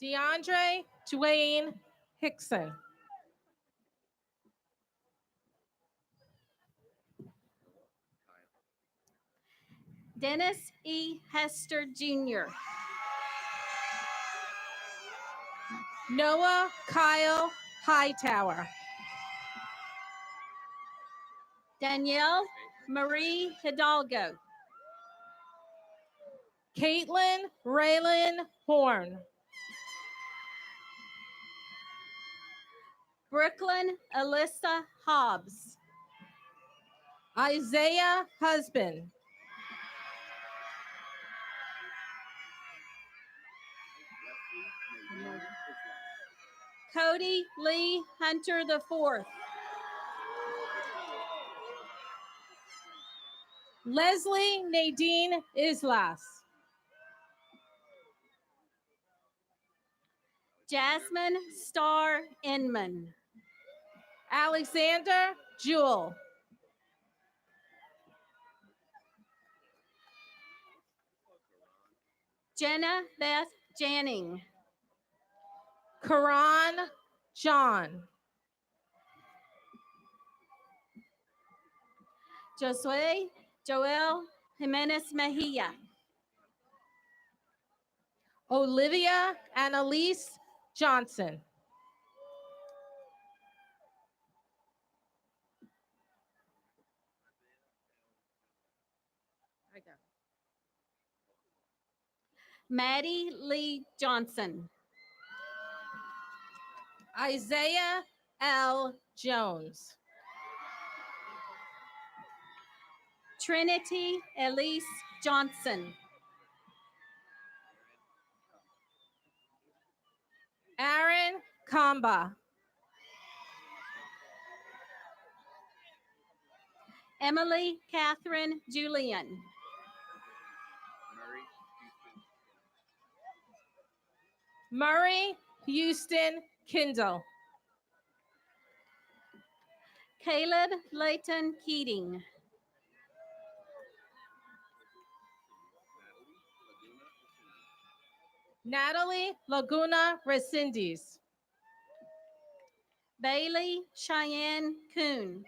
DeAndre Dwayne Hickson. Dennis E. Hester Jr. Noah Kyle Hightower. Danielle Marie Hidalgo. Caitlin Raylan Horn. Brooklyn Alyssa Hobbs. Isaiah Husband. Cody Lee Hunter IV. Leslie Nadine Islas. Jasmine Star Inman. Alexander Jewell. Jenna Beth Janning. Karan John. Josue Joel Jimenez Mejia. Olivia Annalise Johnson. Maddie Lee Johnson. Isaiah L. Jones. Trinity Elise Johnson. Aaron Kamba. Emily Catherine Julian. Murray Houston Kindle. Caleb Layton Keating. Natalie Laguna Resendez. Bailey Cheyenne Kuhn.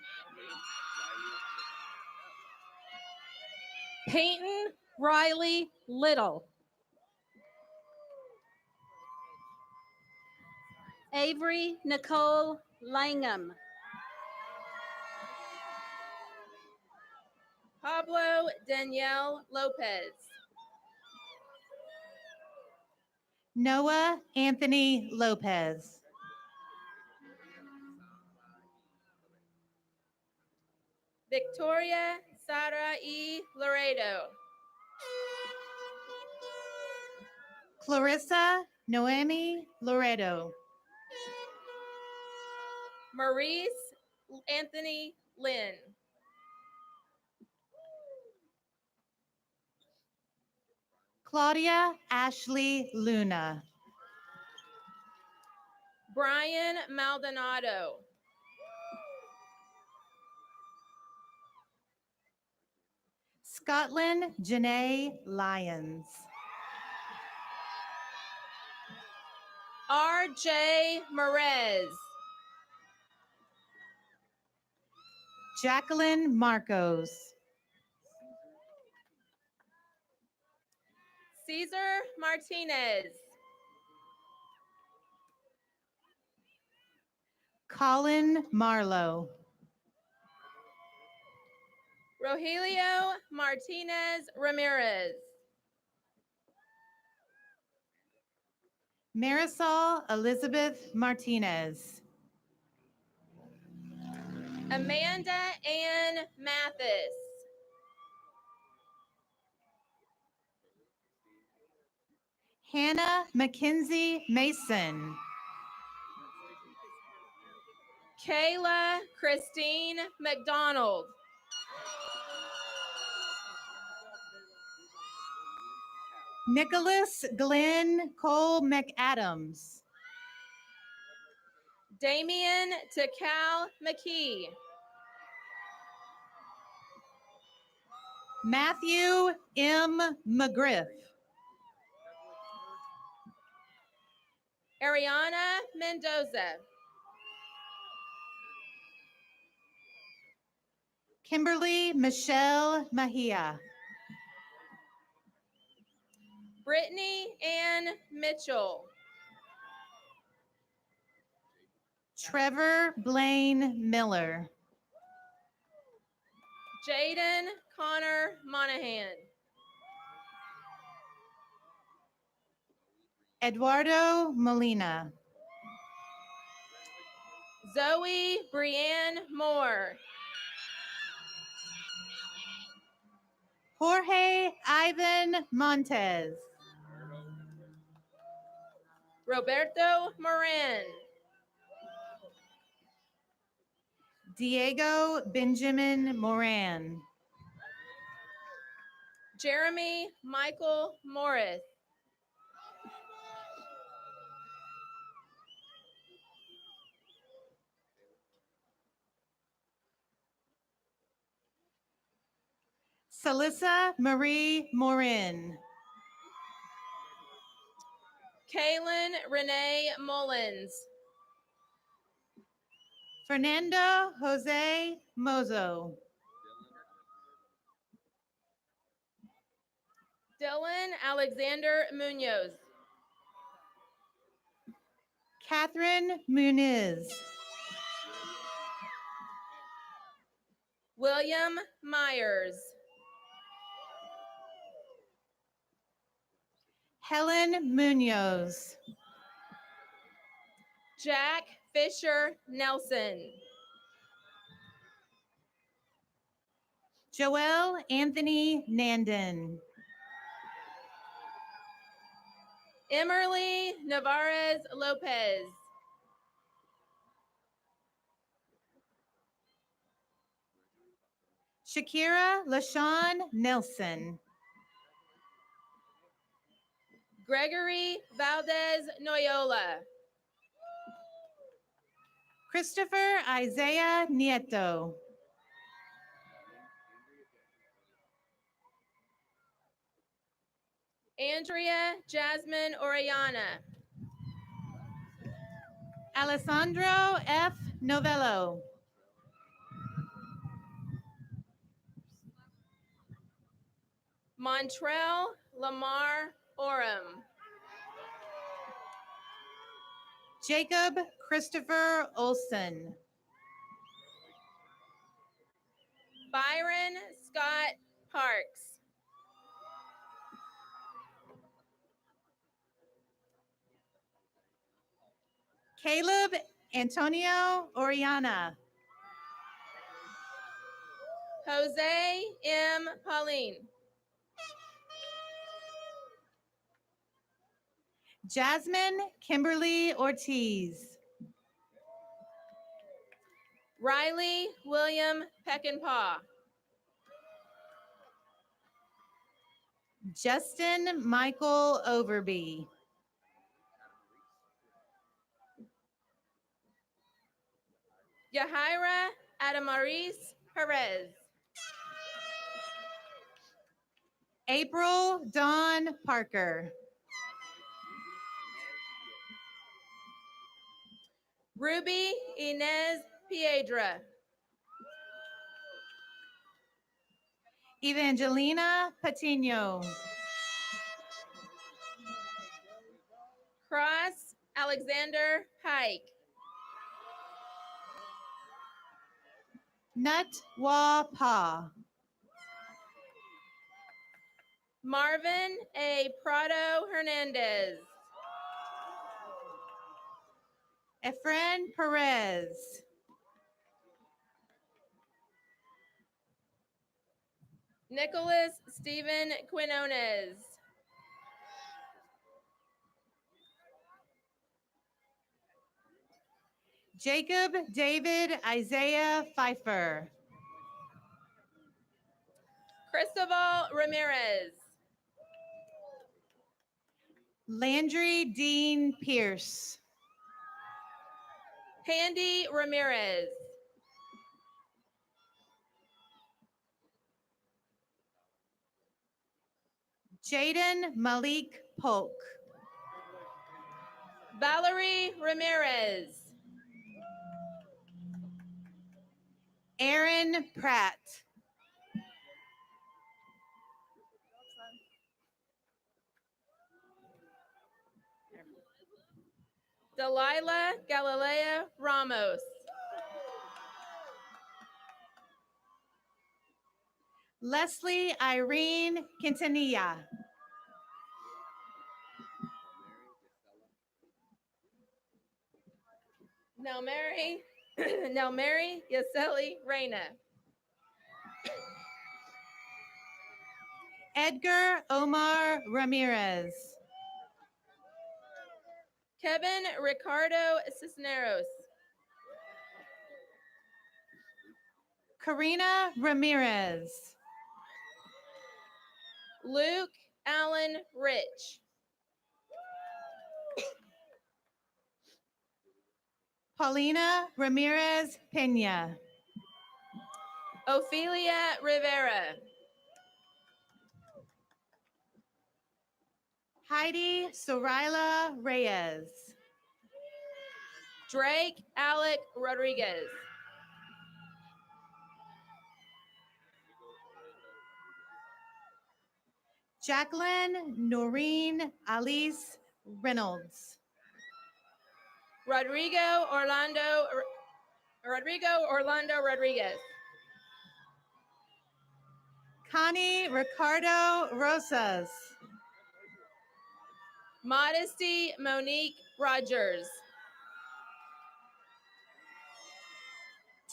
Peyton Riley Little. Avery Nicole Langham. Pablo Danielle Lopez. Noah Anthony Lopez. Victoria Sara E. Laredo. Clarissa Noemi Loredo. Maurice Anthony Lynn. Claudia Ashley Luna. Brian Maldonado. Scotland Janae Lyons. R.J. Merez. Jacqueline Marcos. Cesar Martinez. Colin Marlowe. Rogelio Martinez Ramirez. Marisol Elizabeth Martinez. Amanda Ann Mathis. Hannah Mackenzie Mason. Kayla Christine McDonald. Nicholas Glenn Cole McAdams. Damian Takal McKee. Matthew M. McGriff. Ariana Mendoza. Kimberly Michelle Mahia. Brittany Ann Mitchell. Trevor Blaine Miller. Jaden Connor Monahan. Eduardo Molina. Zoe Brienne Moore. Jorge Ivan Montez. Roberto Moran. Diego Benjamin Moran. Jeremy Michael Morris. Salissa Marie Morin. Kaylin Renee Mullins. Fernando Jose Mozo. Dylan Alexander Munoz. Catherine Muniz. William Myers. Helen Munoz. Jack Fisher Nelson. Joel Anthony Nandon. Emerly Navarez Lopez. Shakira LaShawn Nelson. Gregory Valdez Noyola. Christopher Isaiah Nieto. Andrea Jasmine Orellana. Alessandro F. Novello. Montrell Lamar Oram. Jacob Christopher Olson. Byron Scott Parks. Caleb Antonio Oriana. Jose M. Pauline. Jasmine Kimberly Ortiz. Riley William Peckinpah. Justin Michael Overby. Yahira Adamaris Perez. April Dawn Parker. Ruby Inez Piedra. Evangelina Patino. Cross Alexander Pike. Nutwa Pa. Marvin A. Prado Hernandez. Efren Perez. Nicholas Stephen Quinones. Jacob David Isaiah Pfeiffer. Cristobal Ramirez. Landry Dean Pierce. Handy Ramirez. Jaden Malik Polk. Valerie Ramirez. Aaron Pratt. Delilah Galilea Ramos. Leslie Irene Quintanilla. Nelmary Yaseli Reyna. Edgar Omar Ramirez. Kevin Ricardo Cisneros. Karina Ramirez. Luke Allen Rich. Paulina Ramirez Pena. Ophelia Rivera. Heidi Sorila Reyes. Drake Alec Rodriguez. Jacqueline Noreen Alice Reynolds. Rodrigo Orlando Rodriguez. Connie Ricardo Rosas. Modesty Monique Rogers.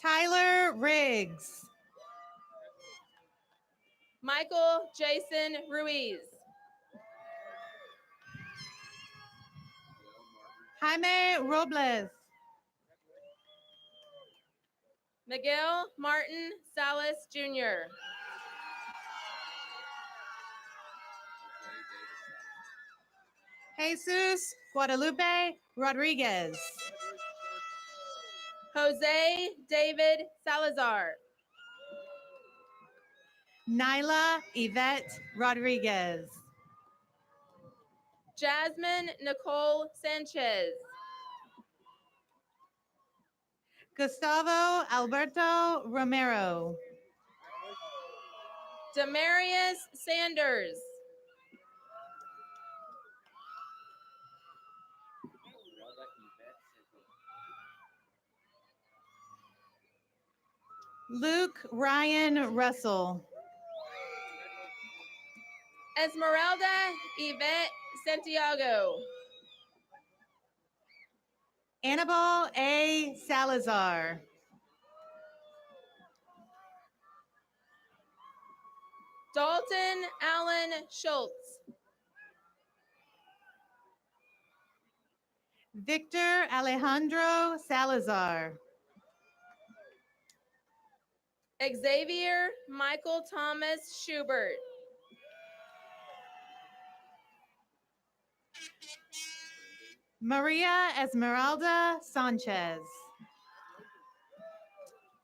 Tyler Riggs. Michael Jason Ruiz. Jaime Robles. Miguel Martin Salas Jr. Jesus Guadalupe Rodriguez. Jose David Salazar. Nyla Yvette Rodriguez. Jasmine Nicole Sanchez. Gustavo Alberto Romero. Demarius Sanders. Luke Ryan Russell. Esmeralda Yvette Santiago. Annabelle A. Salazar. Dalton Allen Schultz. Victor Alejandro Salazar. Xavier Michael Thomas Schubert. Maria Esmeralda Sanchez.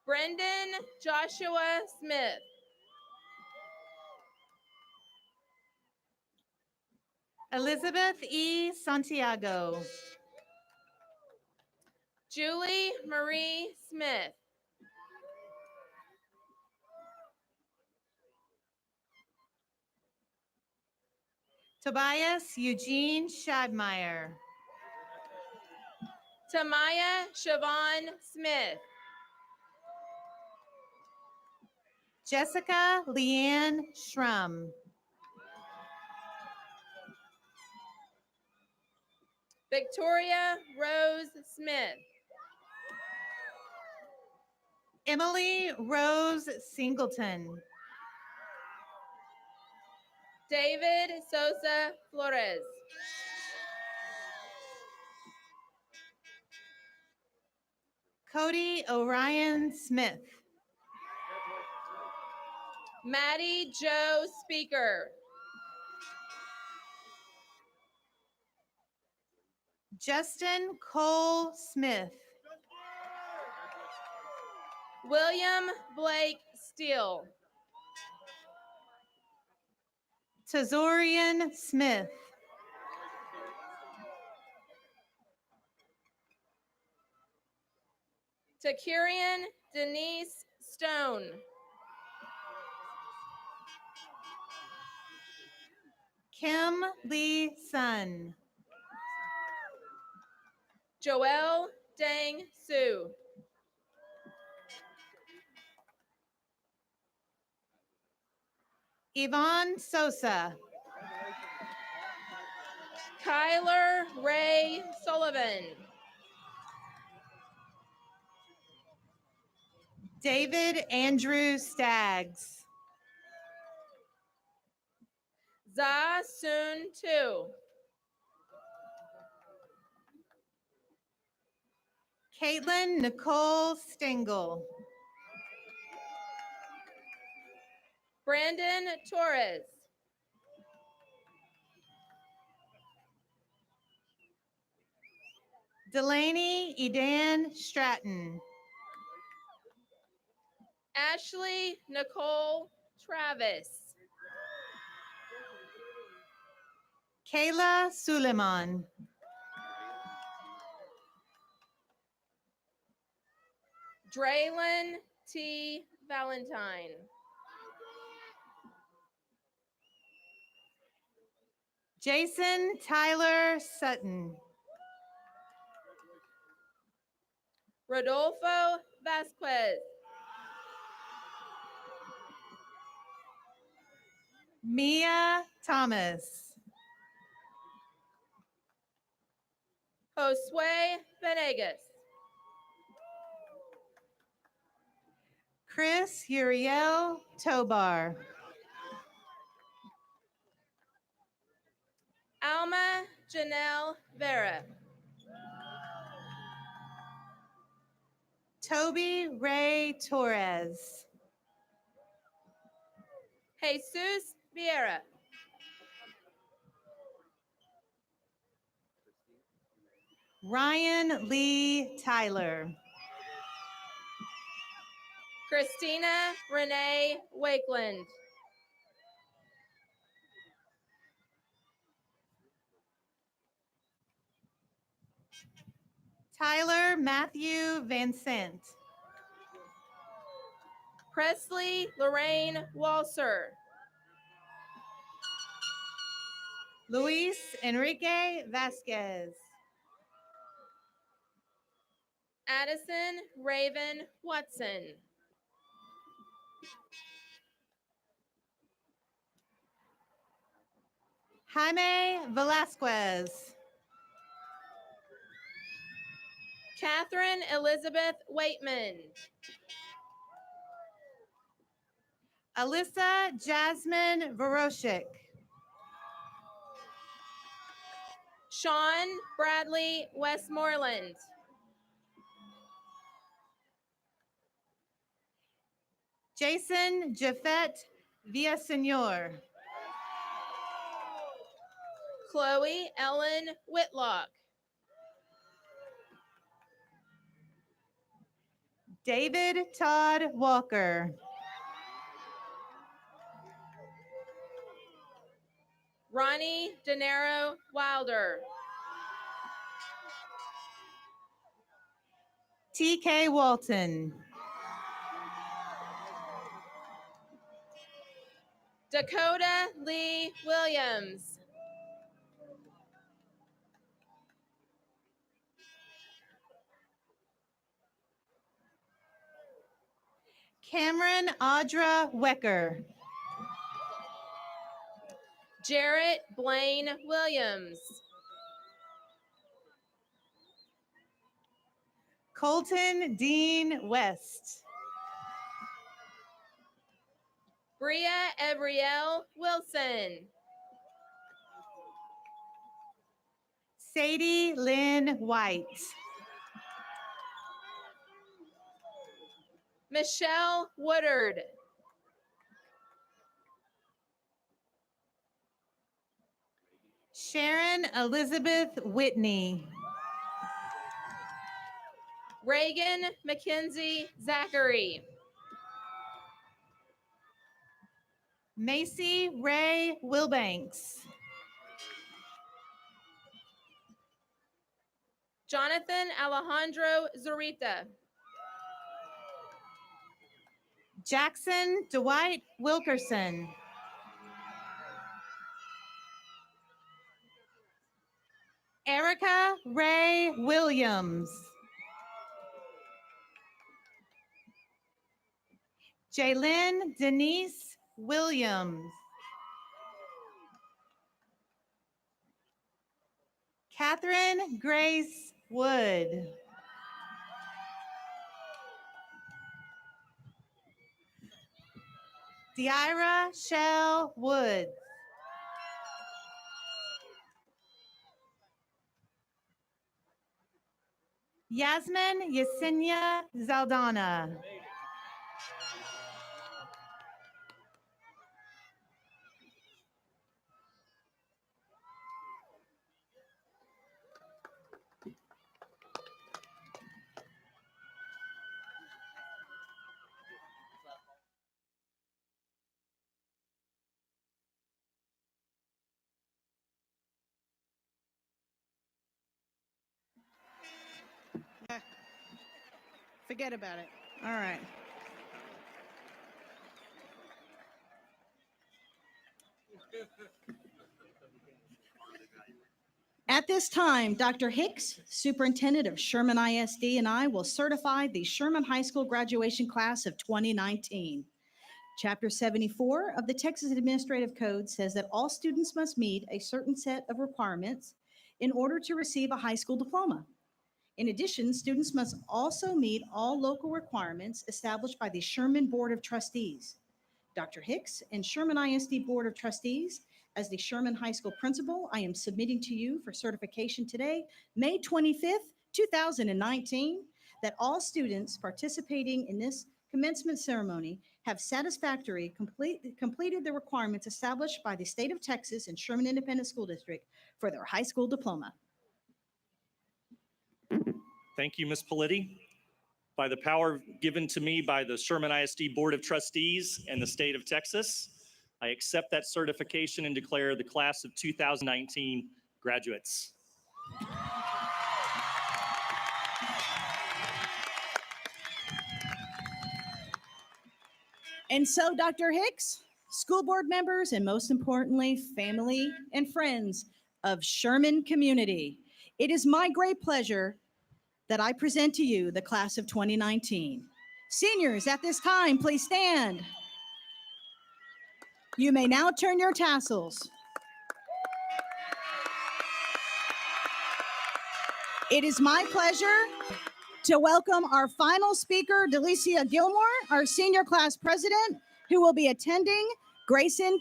Brendan Joshua Smith. Elizabeth E. Santiago. Julie Marie Smith. Tobias Eugene Scheibmeyer. Tamaya Siobhan Smith. Jessica Leanne Schrum. Victoria Rose Smith. Emily Rose Singleton. David Sosa Flores. Cody Orion Smith. Maddie Joe Speaker. Justin Cole Smith. William Blake Steele. Tazorian Smith. Takurian Denise Stone. Kim Lee Sun. Joelle Dang Sue. Yvonne Sosa. Kyler Ray Sullivan. David Andrew Staggs. Za Soon Tu. Caitlin Nicole Stengel. Brandon Torres. Delaney Edan Stratton. Ashley Nicole Travis. Kayla Suleiman. Draylon T. Valentine. Jason Tyler Sutton. Rodolfo Vasquez. Mia Thomas. Josue Venegas. Chris Uriel Tobar. Alma Janelle Vera. Toby Ray Torres. Jesus Vieira. Ryan Lee Tyler. Christina Renee Wakeland. Tyler Matthew Vincent. Presley Lorraine Walser. Luis Enrique Vasquez. Addison Raven Watson. Jaime Velasquez. Catherine Elizabeth Waitman. Alyssa Jasmine Voroshik. Sean Bradley Westmoreland. Jason Jafet Villasenor. Chloe Ellen Whitlock. David Todd Walker. Ronnie Denaro Wilder. TK Walton. Dakota Lee Williams. Cameron Audra Wecker. Jarrett Blaine Williams. Colton Dean West. Bria Evriel Wilson. Sadie Lynn White. Michelle Woodard. Sharon Elizabeth Whitney. Reagan Mackenzie Zachary. Macy Ray Wilbanks. Jonathan Alejandro Zurita. Jackson Dwight Wilkerson. Erica Ray Williams. Jaylyn Denise Williams. Catherine Grace Wood. Deira Shell Woods. Yasmin Yesenia Zaldana. Forget about it. All right. At this time, Dr. Hicks, Superintendent of Sherman ISD, and I will certify the Sherman High School graduation class of 2019. Chapter 74 of the Texas Administrative Code says that all students must meet a certain set of requirements in order to receive a high school diploma. In addition, students must also meet all local requirements established by the Sherman Board of Trustees. Dr. Hicks and Sherman ISD Board of Trustees, as the Sherman High School principal, I am submitting to you for certification today, May 25th, 2019, that all students participating in this commencement ceremony have satisfactorily completed the requirements established by the state of Texas and Sherman Independent School District for their high school diploma. Thank you, Ms. Politti. By the power given to me by the Sherman ISD Board of Trustees and the state of Texas, I accept that certification and declare the class of 2019 graduates. And so, Dr. Hicks, school board members, and most importantly, family and friends of Sherman community, it is my great pleasure that I present to you the class of 2019. Seniors, at this time, please stand. You may now turn your tassels. It is my pleasure to welcome our final speaker, Delicia Gilmore, our senior class president, who will be attending Grayson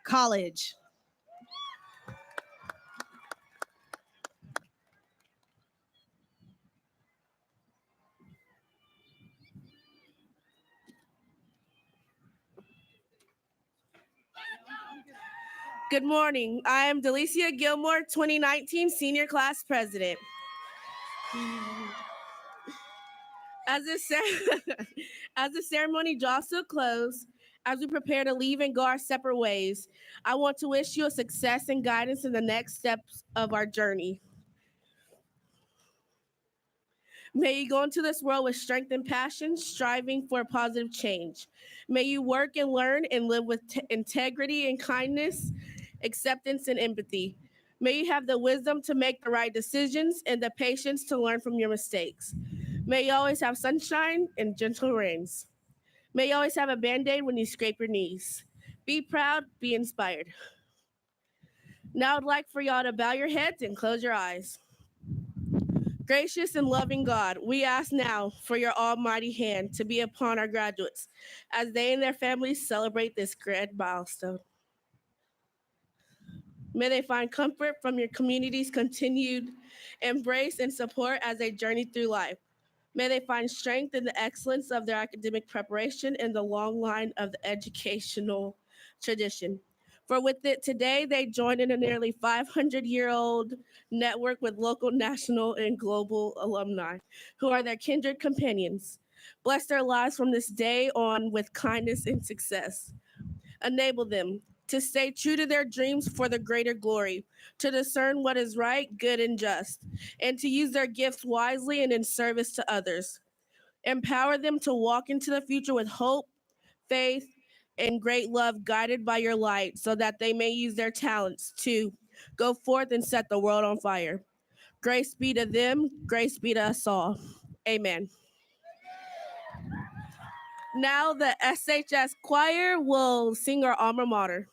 College. Good morning. I am Delicia Gilmore, 2019 Senior Class President. As the ceremony draws to a close, as we prepare to leave and go our separate ways, I want to wish you a success and guidance in the next steps of our journey. May you go into this world with strength and passion, striving for a positive change. May you work and learn and live with integrity and kindness, acceptance and empathy. May you have the wisdom to make the right decisions and the patience to learn from your mistakes. May you always have sunshine and gentle rains. May you always have a Band-Aid when you scrape your knees. Be proud, be inspired. Now I'd like for y'all to bow your heads and close your eyes. Gracious and loving God, we ask now for your almighty hand to be upon our graduates as they and their families celebrate this grand milestone. May they find comfort from your community's continued embrace and support as they journey through life. May they find strength in the excellence of their academic preparation and the long line of the educational tradition. For with it today, they join in a nearly 500-year-old network with local, national, and global alumni who are their kindred companions. Bless their lives from this day on with kindness and success. Enable them to stay true to their dreams for the greater glory, to discern what is right, good, and just, and to use their gifts wisely and in service to others. Empower them to walk into the future with hope, faith, and great love, guided by your light, so that they may use their talents to go forth and set the world on fire. Grace be to them, grace be to us all. Amen. Now the SHS choir will sing our alma mater.